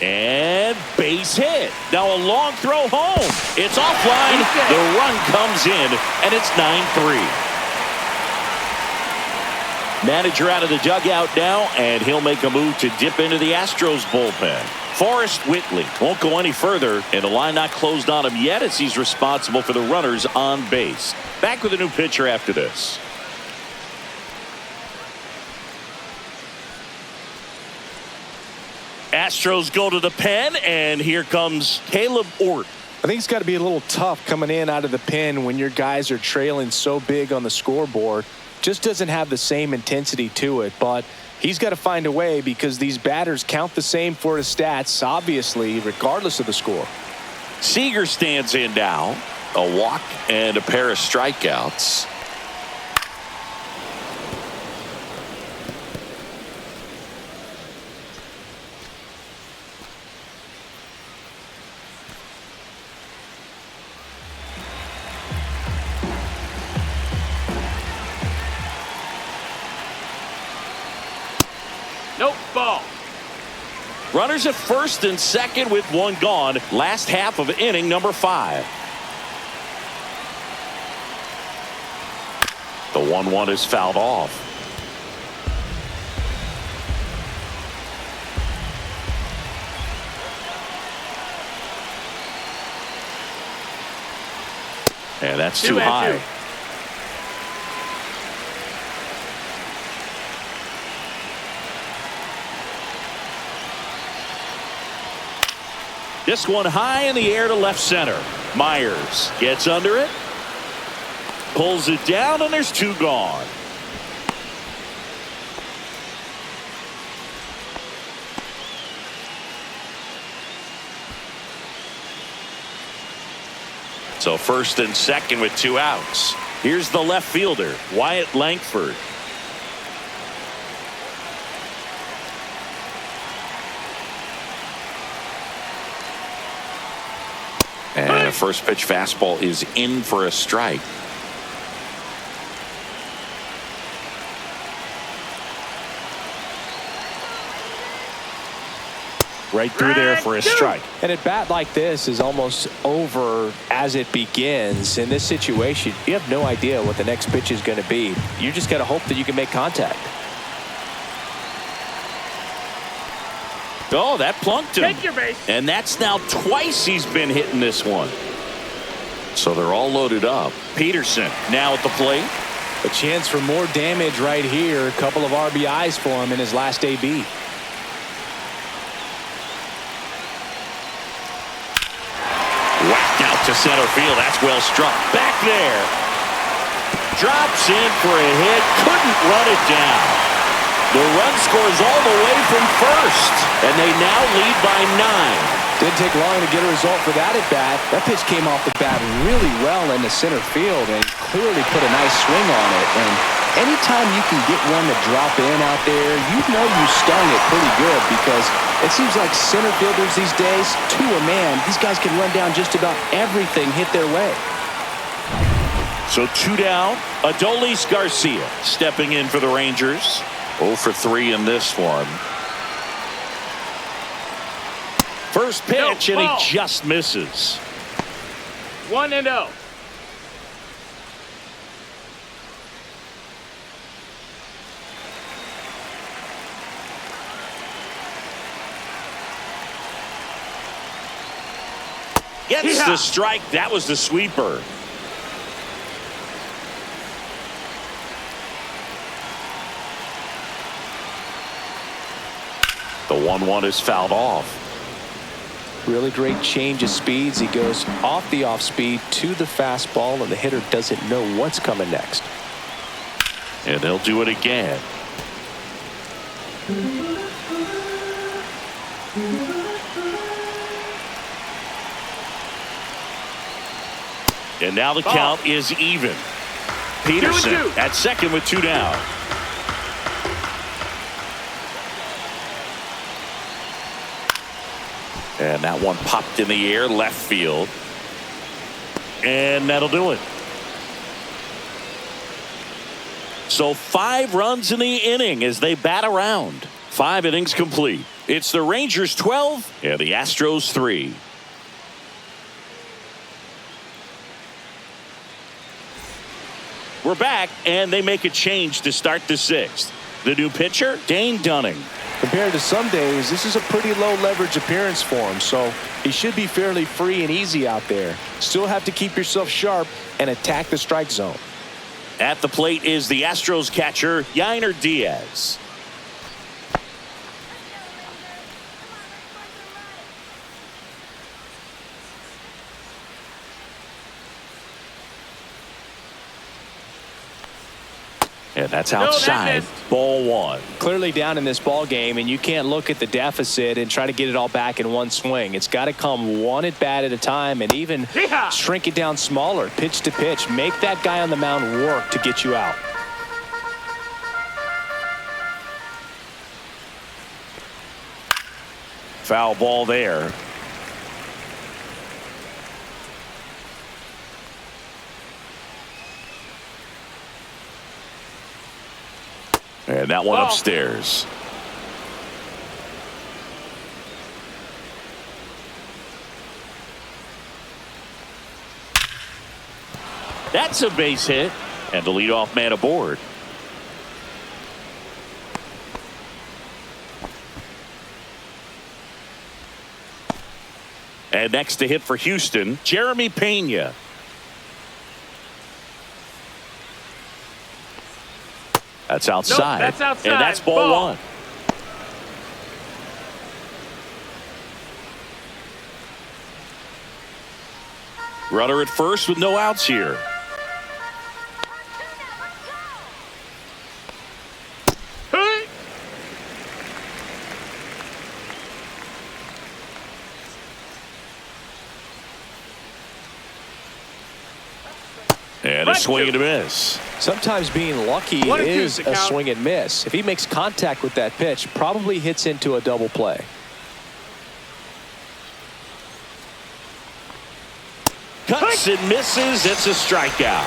And base hit. Now a long throw home. It's offline. The run comes in, and it's 9-3. Manager out of the dugout now, and he'll make a move to dip into the Astros bullpen. Forrest Whitley won't go any further, and the line not closed on him yet as he's responsible for the runners on base. Back with a new pitcher after this. Astros go to the pen, and here comes Caleb Ort. I think it's got to be a little tough coming in out of the pen when your guys are trailing so big on the scoreboard. Just doesn't have the same intensity to it, but he's got to find a way because these batters count the same for his stats, obviously, regardless of the score. Seager stands in now. A walk and a pair of strikeouts. Nope, ball. Runners at first and second with 1 gone. Last half of inning number 5. The 1-1 is fouled off. And that's too high. This one high in the air to left center. Myers gets under it. Pulls it down, and there's 2 gone. So first and second with 2 outs. Here's the left fielder, Wyatt Langford. And a first pitch fastball is in for a strike. Right through there for a strike. And at bat like this is almost over as it begins. In this situation, you have no idea what the next pitch is going to be. You just got to hope that you can make contact. Oh, that plunked him. Take your base. And that's now twice he's been hitting this one. So they're all loaded up. Peterson now at the plate. A chance for more damage right here. A couple of RBIs for him in his last AB. Whacked out to center field. That's well struck. Back there. Drops in for a hit. Couldn't run it down. The run scores all the way from first. And they now lead by 9. Didn't take long to get a result for that at bat. That pitch came off the bat really well into center field and clearly put a nice swing on it. And anytime you can get one to drop in out there, you know you stung it pretty good, because it seems like center fielders these days, to a man, these guys can run down just about everything hit their way. So 2 down. Adolis Garcia stepping in for the Rangers. 0 for 3 in this one. First pitch, No, and ball. he just misses. 1-0. Gets Yeah. the strike. That was the sweeper. The 1-1 is fouled off. Really great change of speeds. He goes off the off speed to the fastball, and the hitter doesn't know what's coming next. And they'll do it again. And now the count is even. Peterson 2-2. at second with 2 down. And that one popped in the air left field. And that'll do it. So 5 runs in the inning as they bat around. 5 innings complete. It's the Rangers 12 and the Astros 3. We're back, and they make a change to start the 6th. The new pitcher, Dane Dunning. Compared to some days, this is a pretty low leverage appearance for him, so he should be fairly free and easy out there. Still have to keep yourself sharp and attack the strike zone. At the plate is the Astros catcher, Yainer Diaz. And that's outside. missed. Ball 1. Clearly down in this ball game, and you can't look at the deficit and try to get it all back in one swing. It's got to come one at bat at a time, and even Yeah. shrink it down smaller, pitch to pitch. Make that guy on the mound work to get you out. Foul ball there. And that one Ball. upstairs. That's a base hit. And the leadoff man aboard. And next to hit for Houston, Jeremy Pena. That's outside. that's outside. And that's ball Ball. 1. Runner at first with no outs here. Hey. And a swing and a miss. Sometimes being lucky 1-2 is the a count. swing and miss. If he makes contact with that pitch, probably hits into a double play. Cuts and misses. It's a strikeout.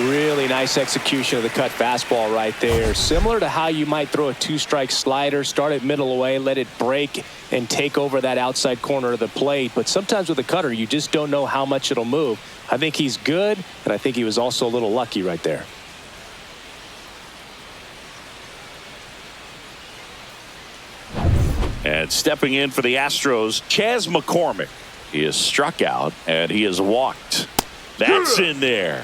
Really nice execution of the cut fastball right there. Similar to how you might throw a two-strike slider, start it middle away, let it break and take over that outside corner of the plate. But sometimes with a cutter, you just don't know how much it'll move. I think he's good, and I think he was also a little lucky right there. And stepping in for the Astros, Chas McCormick. He is struck out, and he is walked. That's in there.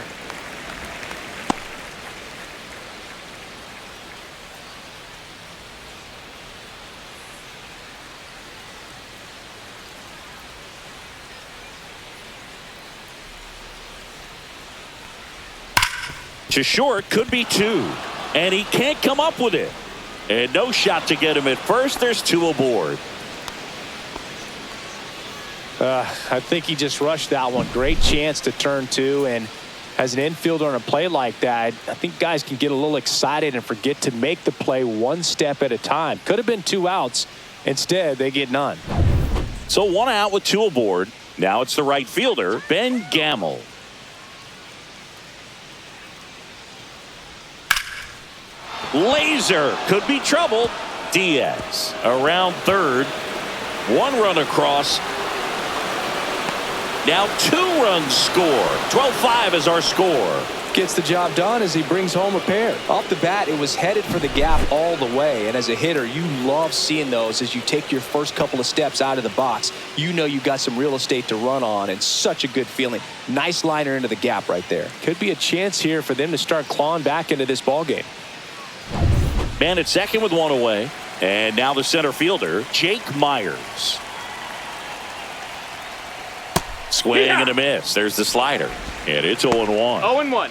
To short, could be two. And he can't come up with it. And no shot to get him at first. There's two aboard. I think he just rushed that one. Great chance to turn two. And as an infielder on a play like that, I think guys can get a little excited and forget to make the play one step at a time. Could have been 2 outs. Instead, they get none. So 1 out with 2 aboard. Now it's the right fielder, Ben Gamel. Laser could be trouble. Diaz around third. 1 run across. Now 2 runs score. 12-5 is our score. Gets the job done as he brings home a pair. Off the bat, it was headed for the gap all the way. And as a hitter, you love seeing those as you take your first couple of steps out of the box. You know you got some real estate to run on, and such a good feeling. Nice liner into the gap right there. Could be a chance here for them to start clawing back into this ball game. Man at second with 1 away. And now the center fielder, Jake Myers. Swing and a miss. There's the slider. And it's 0-1. 0-1.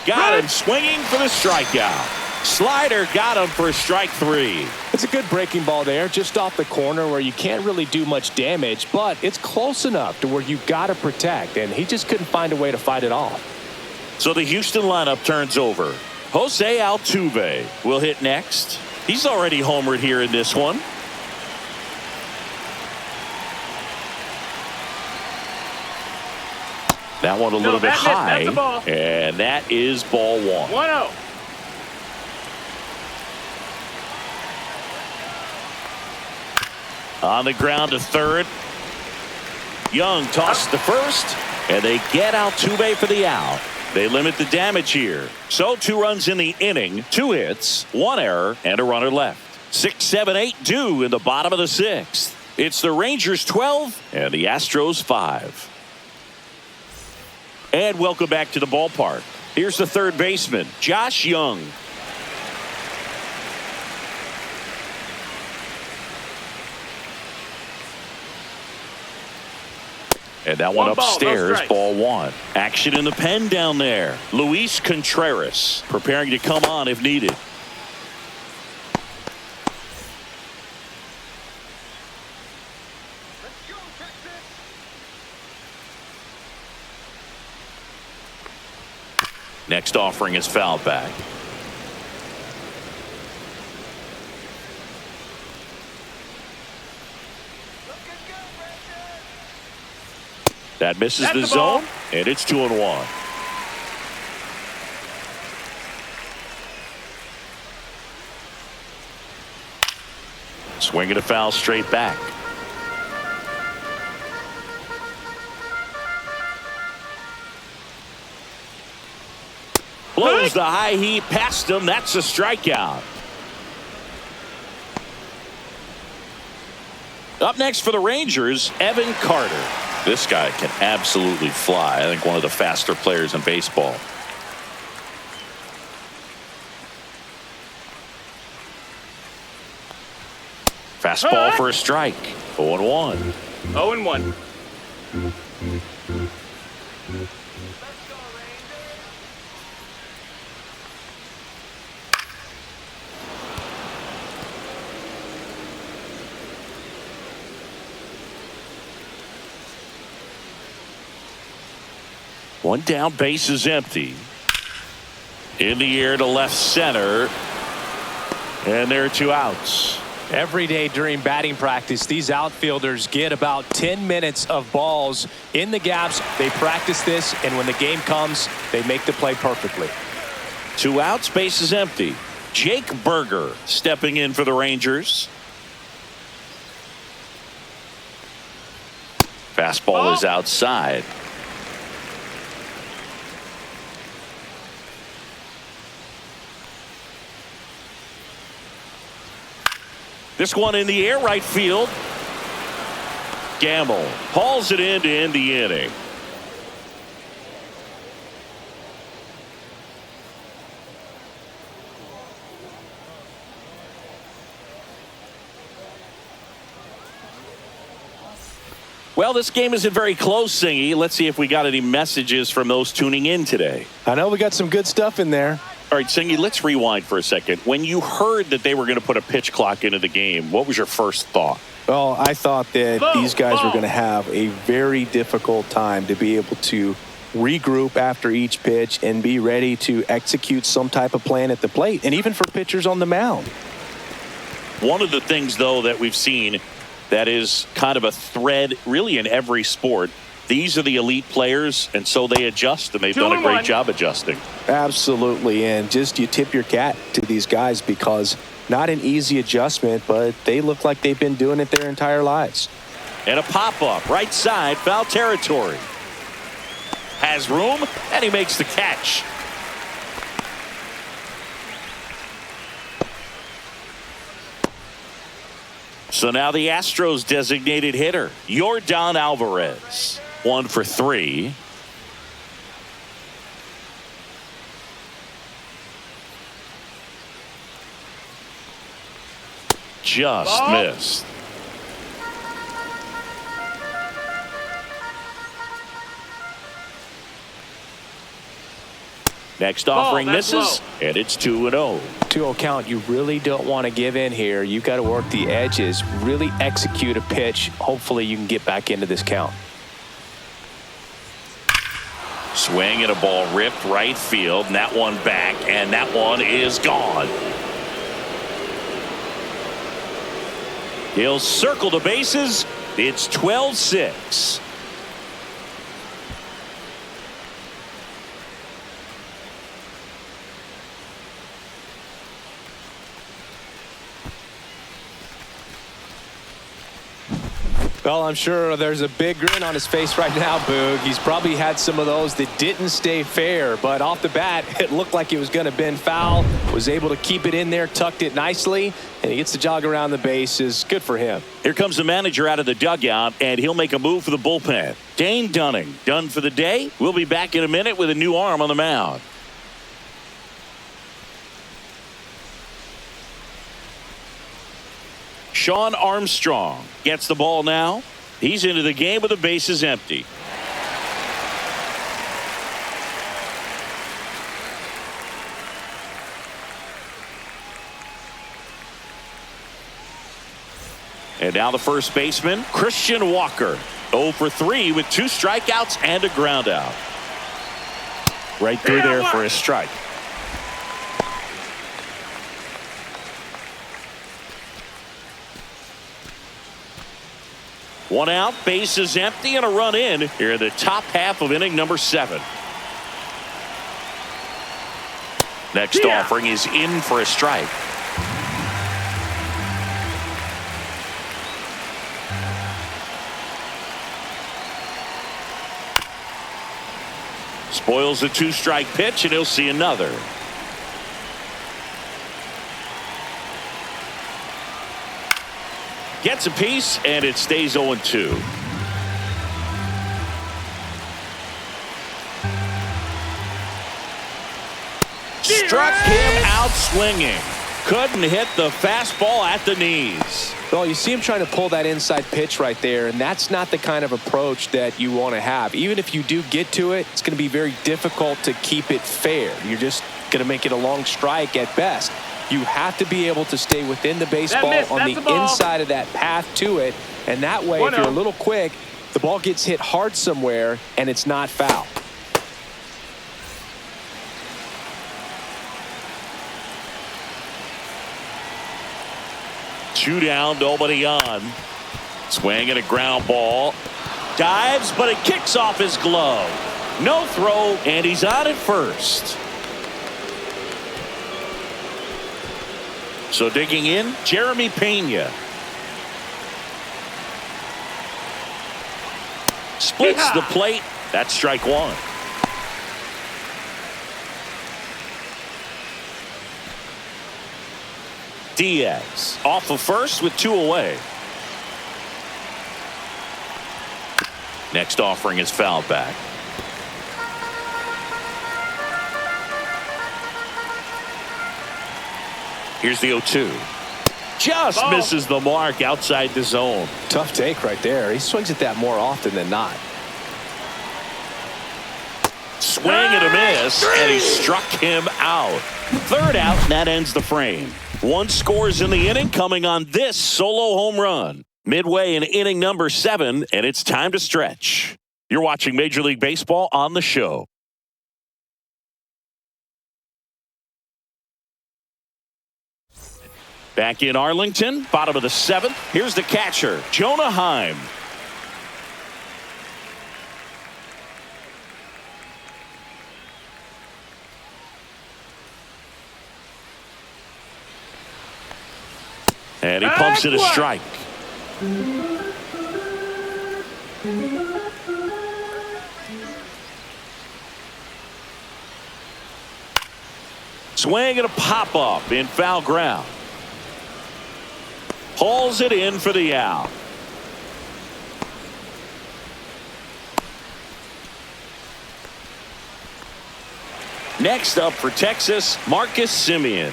Got him swinging for the strikeout. Slider got him for strike 3. It's a good breaking ball there, just off the corner where you can't really do much damage, but it's close enough to where you've got to protect, and he just couldn't find a way to fight it off. So the Houston lineup turns over. Jose Altuve will hit next. He's already homered here in this one. That one a little bit high, and that is ball 1. 1-0. On the ground to third. Young tossed to first, and they get Altuve for the out. They limit the damage here. So 2 runs in the inning, 2 hits, 1 error, and a runner left. 6, 7, 8 due in the bottom of the 6th. It's the Rangers 12 and the Astros 5. And welcome back to the ballpark. Here's the third baseman, Josh Young. And that one upstairs, ball 1. Action in the pen down there. Luis Contreras preparing to come on if needed. Let's go, Texas! Next offering is fouled back. That misses the zone, and it's 2-1. Swinging a foul straight back. Blows the high heat past him. That's a strikeout. Up next for the Rangers, Evan Carter. This guy can absolutely fly. I think one of the faster players in baseball. Fastball for a strike. 0-1. 0-1. One down, base is empty. In the air to left center. And there are 2 outs. Every day during batting practice, these outfielders get about 10 minutes of balls in the gaps. They practice this, and when the game comes, they make the play perfectly. 2 outs, base is empty. Jake Berger stepping in for the Rangers. Fastball is outside. This one in the air, right field. Gamble hauls it in to end the inning. Well, this game isn't very close, Singy. Let's see if we got any messages from those tuning in today. I know we got some good stuff in there. All right, Singy, let's rewind for a second. When you heard that they were going to put a pitch clock into the game, what was your first thought? Well, I thought that these guys were going to have a very difficult time to be able to regroup after each pitch and be ready to execute some type of plan at the plate, and even for pitchers on the mound. One of the things, though, that we've seen that is kind of a thread really in every sport, these are the elite players, and so they adjust, and they've done a great job adjusting. Absolutely, and just you tip your cap to these guys because not an easy adjustment, but they look like they've been doing it their entire lives. And a pop-up, right side, foul territory. Has room, and he makes the catch. So now the Astros designated hitter, Yordan Alvarez. 1 for 3. Just missed. Next offering misses, and it's 2-0. 2-0 count. You really don't want to give in here. You've got to work the edges, really execute a pitch. Hopefully you can get back into this count. Swing and a ball ripped right field, and that one back, and that one is gone. He'll circle the bases. It's 12-6. Well, I'm sure there's a big grin on his face right now, Boog. He's probably had some of those that didn't stay fair, but off the bat, it looked like it was going to bend foul. Was able to keep it in there, tucked it nicely, and he gets to jog around the bases. Good for him. Here comes the manager out of the dugout, and he'll make a move for the bullpen. Dane Dunning done for the day. We'll be back in a minute with a new arm on the mound. Sean Armstrong gets the ball now. He's into the game with the bases empty. And now the first baseman, Christian Walker. 0 for 3 with 2 strikeouts and a ground out. Right through there for a strike. One out, base is empty, and a run in here in the top half of inning number 7. Next offering is in for a strike. Spoils the 2-strike pitch, and he'll see another. Gets a piece, and it stays 0-2. Struck him out swinging. Couldn't hit the fastball at the knees. Well, you see him trying to pull that inside pitch right there, and that's not the kind of approach that you want to have. Even if you do get to it, it's going to be very difficult to keep it fair. You're just going to make it a long strike at best. You have to be able to stay within the baseball on the inside of that path to it, and that way, if you're a little quick, the ball gets hit hard somewhere, and it's not foul. 2 down, nobody on. Swing and a ground ball. Dives, but it kicks off his glove. No throw, and he's on at first. So digging in, Jeremy Pena. Splits the plate. That's strike one. Diaz off of first with 2 away. Next offering is fouled back. Here's the 0-2. Just misses the mark outside the zone. Tough take right there. He swings at that more often than not. Swing and a miss, and he struck him out. 3rd out, and that ends the frame. 1 scores in the inning, coming on this solo home run. Midway in inning number 7, and it's time to stretch. You're watching Major League Baseball on the show. Back in Arlington, bottom of the 7th. Here's the catcher, Jonah Heim. And he pumps it a strike. Swing and a pop-up in foul ground. Hauls it in for the out. Next up for Texas, Marcus Semien.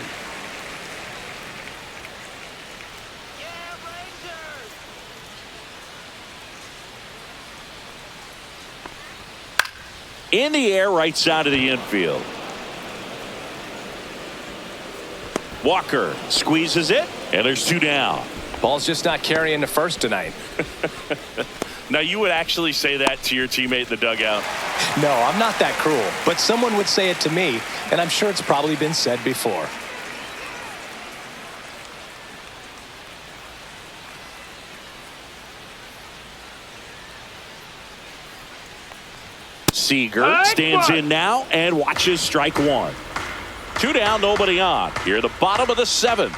In the air, right side of the infield. Walker squeezes it, and there's 2 down. Ball's just not carrying the first tonight. Now, you would actually say that to your teammate in the dugout? No, I'm not that cruel, but someone would say it to me, and I'm sure it's probably been said before. Seager stands in now and watches strike 1. 2 down, nobody on. Here at the bottom of the 7th.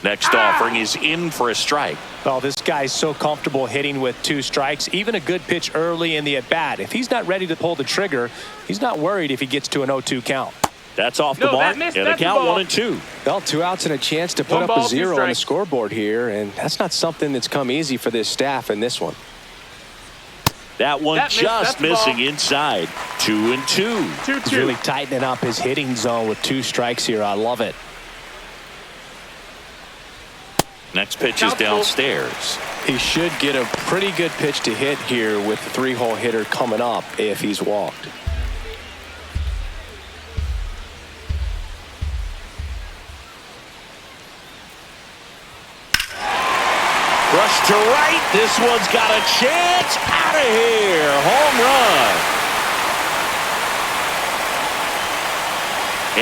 Next offering is in for a strike. Oh, this guy's so comfortable hitting with 2 strikes. Even a good pitch early in the at-bat. If he's not ready to pull the trigger, he's not worried if he gets to an 0-2 count. That's off the mark, and the count 1-2. Well, 2 outs and a chance to put up a 0 on the scoreboard here, and that's not something that's come easy for this staff in this one. That one just missing inside. 2-2. He's really tightening up his hitting zone with 2 strikes here. I love it. Next pitch is downstairs. He should get a pretty good pitch to hit here with the 3-hole hitter coming up if he's walked. Rush to right. This one's got a chance. Out of here. Home run.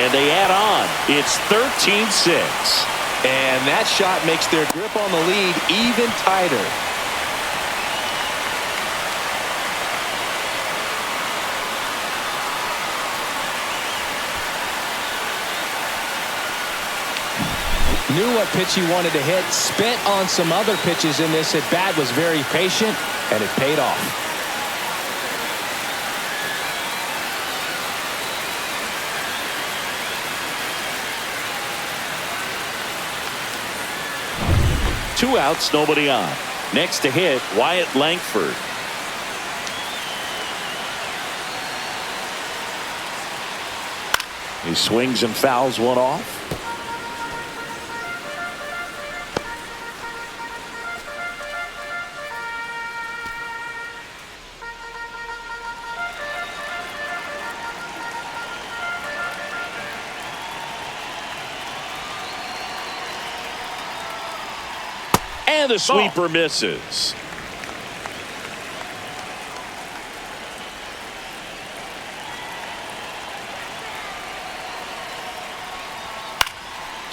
And they add on. It's 13-6. And that shot makes their grip on the lead even tighter. Knew what pitch he wanted to hit, spent on some other pitches in this at bat, was very patient, and it paid off. Two outs, nobody on. Next to hit, Wyatt Langford. He swings and fouls one off. And the sweeper misses.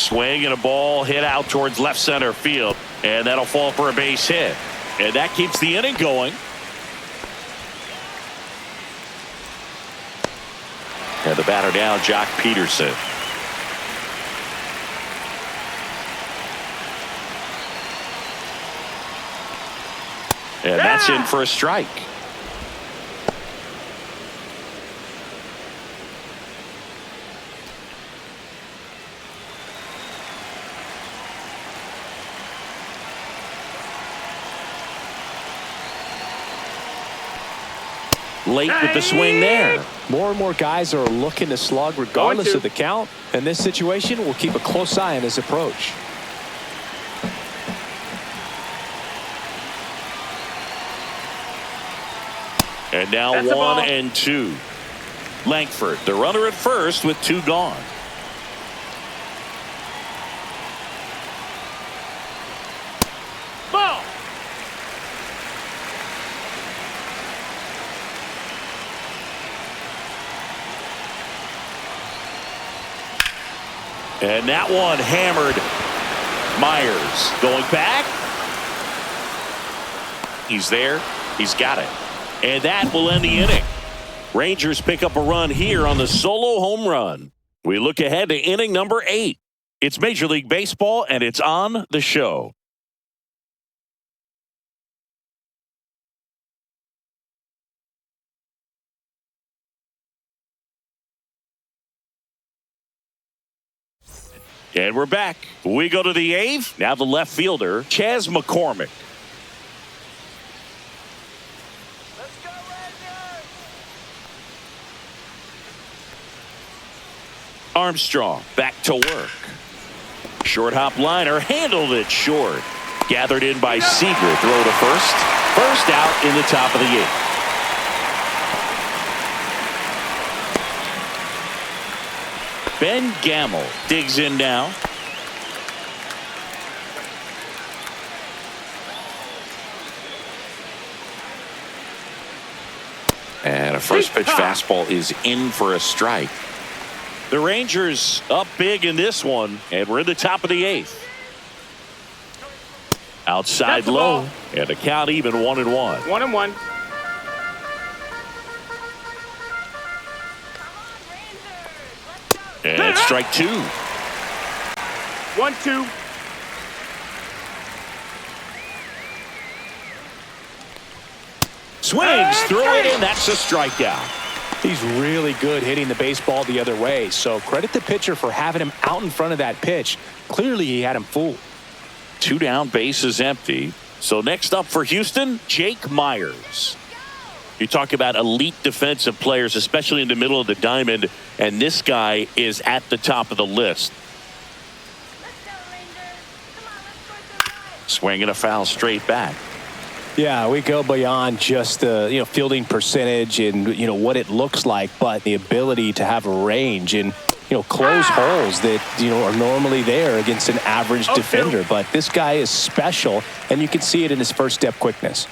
Swing and a ball hit out towards left center field, and that'll fall for a base hit. And that keeps the inning going. And the batter now, Jock Peterson. And that's in for a strike. Late with the swing there. More and more guys are looking to slug regardless of the count. In this situation, we'll keep a close eye on his approach. And now That's 1 and 2. Langford, the runner at first with 2 gone. Ball. And that one hammered. Myers going back. He's there. He's got it. And that will end the inning. Rangers pick up a run here on the solo home run. We look ahead to inning number 8. It's Major League Baseball, and it's on the show. And we're back. We go to the 8th. Now the left fielder, Chas McCormick. Let's go, Rangers! Armstrong back to work. Short hop liner handled it short. Gathered in by Seager. Throw to first. First out in the top of the 8th. Ben Gamble digs in now. And a first pitch fastball is in for a strike. The Rangers up big in this one, and we're in the top of the 8th. Outside low, and the count even 1-1. 1-1. And strike 2. 1-2. Swings through it, and that's a strikeout. He's really good hitting the baseball the other way, so credit the pitcher for having him out in front of that pitch. Clearly he had him fooled. 2 down, bases empty. So next up for Houston, Jake Myers. You talk about elite defensive players, especially in the middle of the diamond, and this guy is at the top of the list. Let's go, Rangers! Come on, let's score some runs! Swinging a foul straight back. Yeah, we go beyond just the fielding percentage and what it looks like, but the ability to have a range and close holes that are normally there against an average defender. But this guy is special, and you can see it in his first step quickness.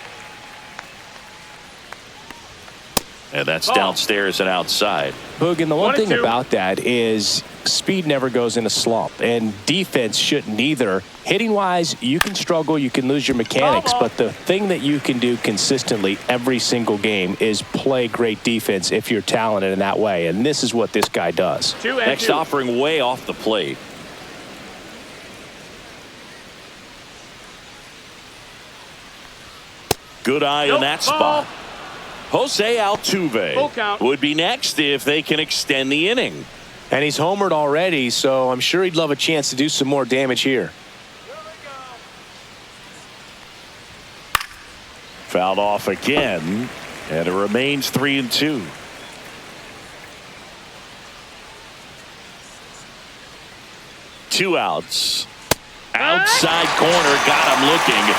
And that's downstairs and outside. Boog, and the one thing 1-2. about that is speed never goes in a slump, and defense shouldn't either. Hitting-wise, you can struggle, you can lose your mechanics, but the thing that you can do consistently every single game is play great defense if you're talented in that way, and this is what this guy does. 2-2. Next offering way off the plate. Good eye on that spot. Jose Altuve Full count. would be next if they can extend the inning. And he's homered already, so I'm sure he'd love a chance to do some more damage here. Here we go! Fouled off again, and it remains 3-2. Two outs. Outside corner, got him looking.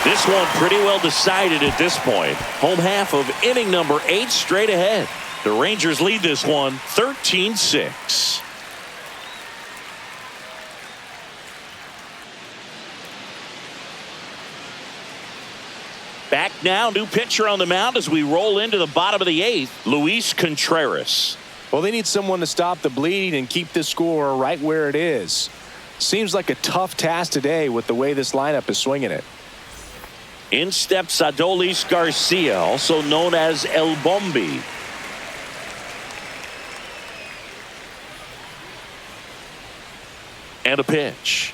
This one pretty well decided at this point. Home half of inning number 8 straight ahead. The Rangers lead this one 13-6. Back now, new pitcher on the mound as we roll into the bottom of the 8th, Luis Contreras. Well, they need someone to stop the bleeding and keep the score right where it is. Seems like a tough task today with the way this lineup is swinging it. In steps Adolis Garcia, also known as El Bombi. And a pitch.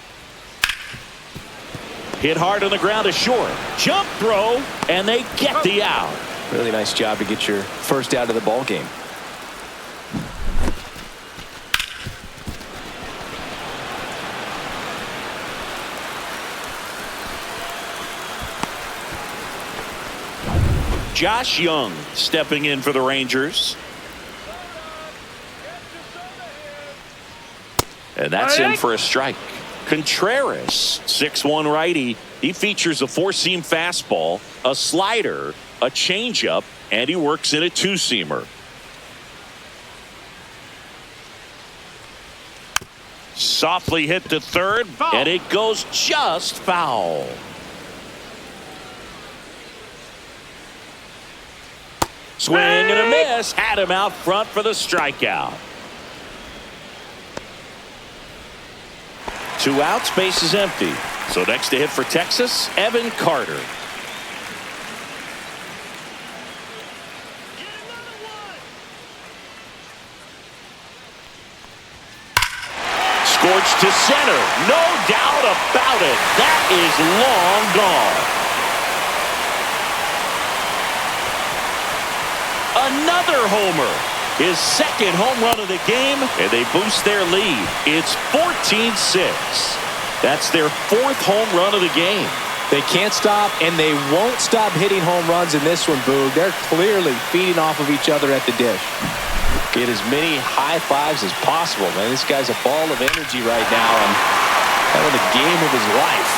Hit hard on the ground to short. Jump throw, and they get the out. Really nice job to get your first out of the ball game. Josh Young stepping in for the Rangers. And that's in for a strike. Contreras, 6'1" righty. He features a four-seam fastball, a slider, a changeup, and he works in a two-seamer. Softly hit to third, and it goes just foul. Swing and a miss. Had him out front for the strikeout. 2 outs, base is empty. So next to hit for Texas, Evan Carter. Scorched to center. No doubt about it. That is long gone. Another homer. His second home run of the game, and they boost their lead. It's 14-6. That's their 4th home run of the game. They can't stop, and they won't stop hitting home runs in this one, Boog. They're clearly feeding off of each other at the dish. Get as many high fives as possible, man. This guy's a ball of energy right now, and having the game of his life.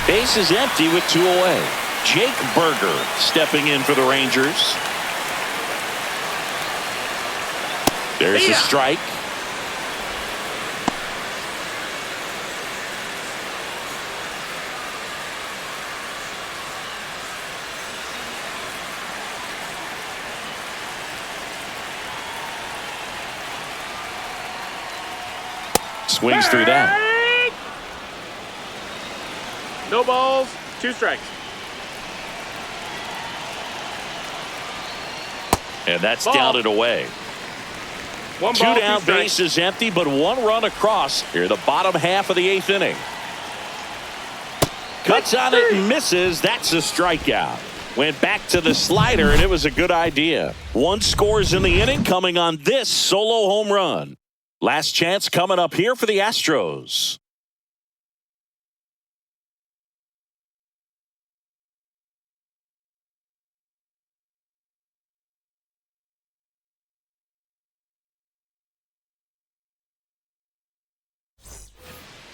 Base is empty with 2 away. Jake Berger stepping in for the Rangers. There's a strike. Swings through that. No balls, 2 strikes. And that's Ball. down and away. 1 2 ball, 2 down, strikes. base is empty, but 1 run across here, the bottom half of the 8th inning. Cuts on it and misses. That's a strikeout. Went back to the slider, and it was a good idea. 1 scores in the inning, coming on this solo home run. Last chance coming up here for the Astros.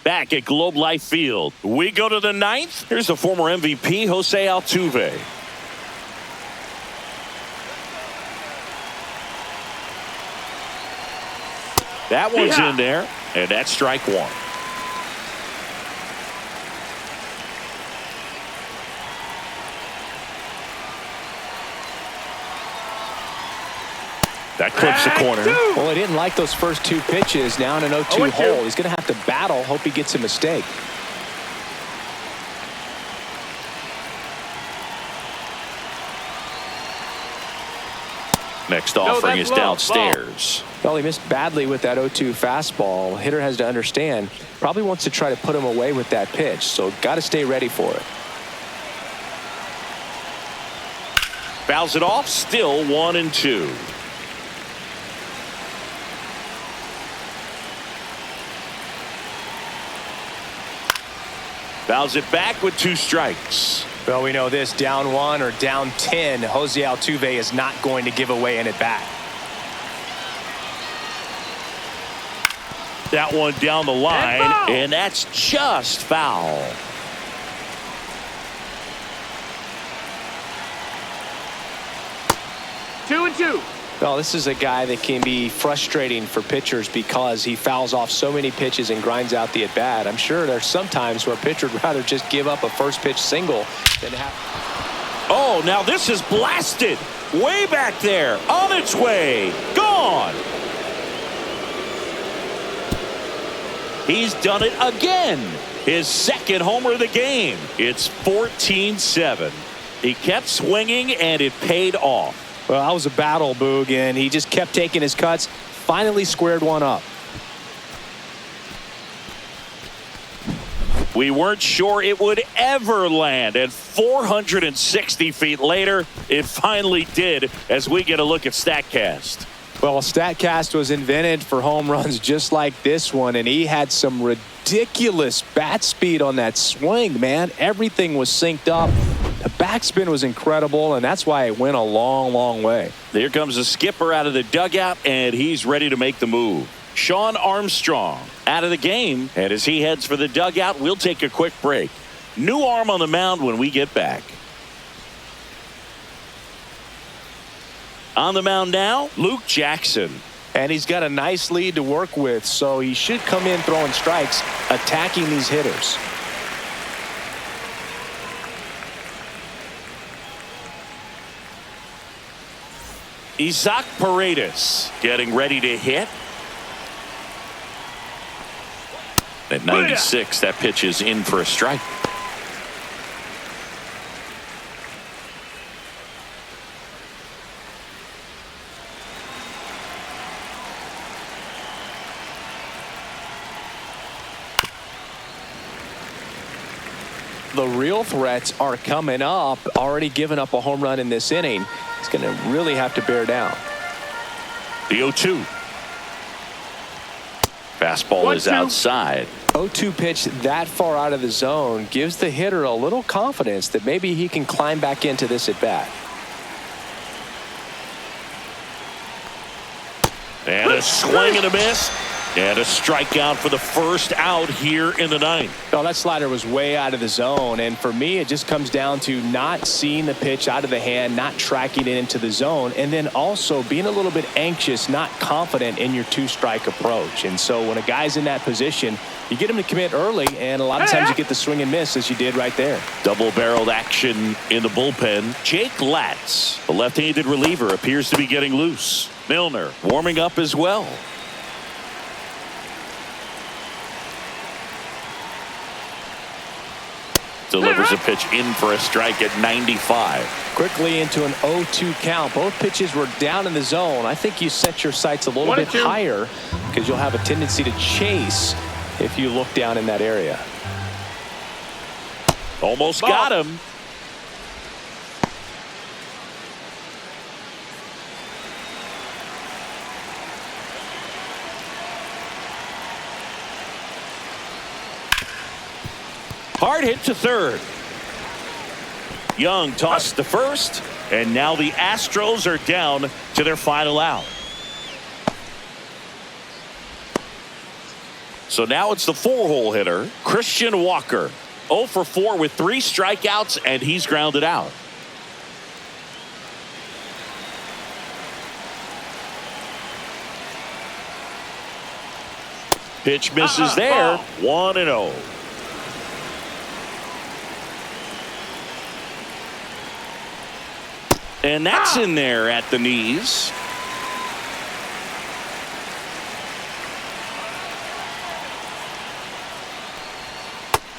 Back at Globe Life Field, we go to the 9th. Here's the former MVP, Jose Altuve. That one's in there, and that's strike 1. That clips the corner. Well, he didn't like those first 2 pitches. Now in an 0-2 hole, he's going to have to battle. Hope he gets a mistake. Next offering is downstairs. Well, he missed badly with that 0-2 fastball. Hitter has to understand, probably wants to try to put him away with that pitch, so got to stay ready for it. Fouls it off, still 1-2. Fouls it back with 2 strikes. Well, we know this, down 1 or down 10, Jose Altuve is not going to give away an at-bat. That one down the line, and that's just foul. Two and two. Well, this is a guy that can be frustrating for pitchers because he fouls off so many pitches and grinds out the at-bat. I'm sure there's some times where a pitcher would rather just give up a first pitch single than have... Oh, now this is blasted. Way back there. On its way. Gone. He's done it again. His second homer of the game. It's 14-7. He kept swinging, and it paid off. Well, that was a battle, Boog, and he just kept taking his cuts. Finally squared one up. We weren't sure it would ever land, and 460 feet later, it finally did, as we get a look at StatCast. Well, StatCast was invented for home runs just like this one, and he had some ridiculous bat speed on that swing, man. Everything was synced up. The backspin was incredible, and that's why it went a long, long way. Here comes the skipper out of the dugout, and he's ready to make the move. Sean Armstrong out of the game, and as he heads for the dugout, we'll take a quick break. New arm on the mound when we get back. On the mound now, Luke Jackson. And he's got a nice lead to work with, so he should come in throwing strikes, attacking these hitters. Isaac Paredes getting ready to hit. At 96, that pitch is in for a strike. The real threats are coming up. Already given up a home run in this inning. He's going to really have to bear down. The 0-2. Fastball is outside. 0-2 pitch that far out of the zone gives the hitter a little confidence that maybe he can climb back into this at bat. And a swing and a miss. And a strikeout for the first out here in the ninth. Oh, that slider was way out of the zone, and for me it just comes down to not seeing the pitch out of the hand, not tracking it into the zone, and then also being a little bit anxious, not confident in your two-strike approach. And so when a guy's in that position, you get him to commit early, and a lot of times you get the swing and miss as you did right there. Double-barreled action in the bullpen. Jake Latz, the left-handed reliever, appears to be getting loose. Milner warming up as well. Delivers a pitch in for a strike at 95. Quickly into an 0-2 count. Both pitches were down in the zone. I think you set your sights a little bit higher because you'll have a tendency to chase if you look down in that area. Almost got him. Hard hit to third. Young tossed to first, and now the Astros are down to their final out. So now it's the four-hole hitter, Christian Walker. 0 for 4 with 3 strikeouts, and he's grounded out. Pitch misses there. 1-0. And that's in there at the knees.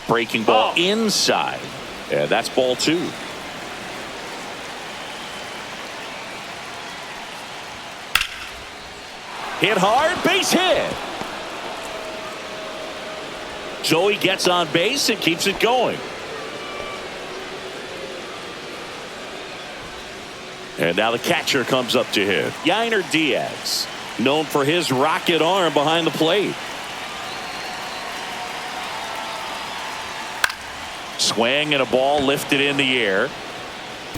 Breaking ball inside. Yeah, that's ball 2. Hit hard, base hit. Joey gets on base and keeps it going. And now the catcher comes up to hit. Yainer Diaz, known for his rocket arm behind the plate. Swing and a ball lifted in the air.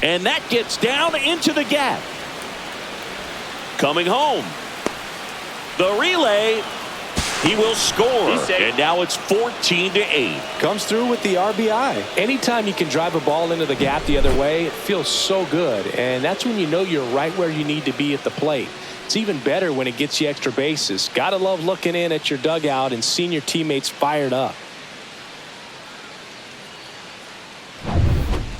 And that gets down into the gap. Coming home. The relay. He will score. And now it's 14-8. Comes through with the RBI. Anytime you can drive a ball into the gap the other way, it feels so good. And that's when you know you're right where you need to be at the plate. It's even better when it gets you extra bases. Gotta love looking in at your dugout and seeing your teammates fired up.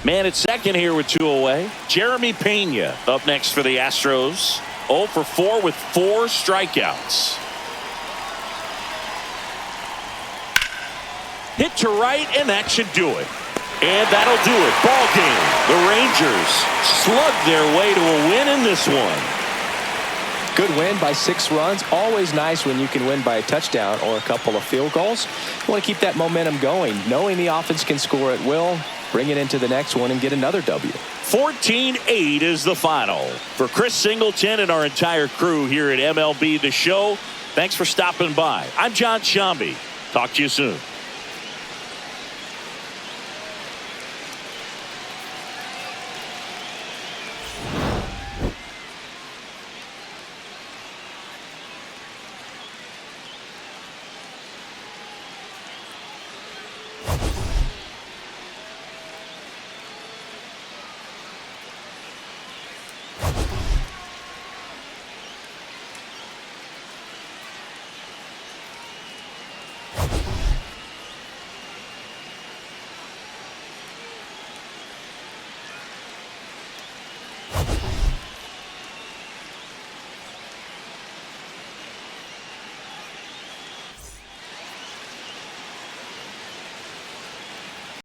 Man at second here with 2 away. Jeremy Pena up next for the Astros. 0 for 4 with 4 strikeouts. Hit to right, and that should do it. And that'll do it. Ball game. The Rangers slug their way to a win in this one. Good win by 6 runs. Always nice when you can win by a touchdown or a couple of field goals. You want to keep that momentum going, knowing the offense can score at will, bring it into the next one, and get another W. 14-8 is the final. For Chris Singleton and our entire crew here at MLB The Show, thanks for stopping by. I'm John Shambi. Talk to you soon.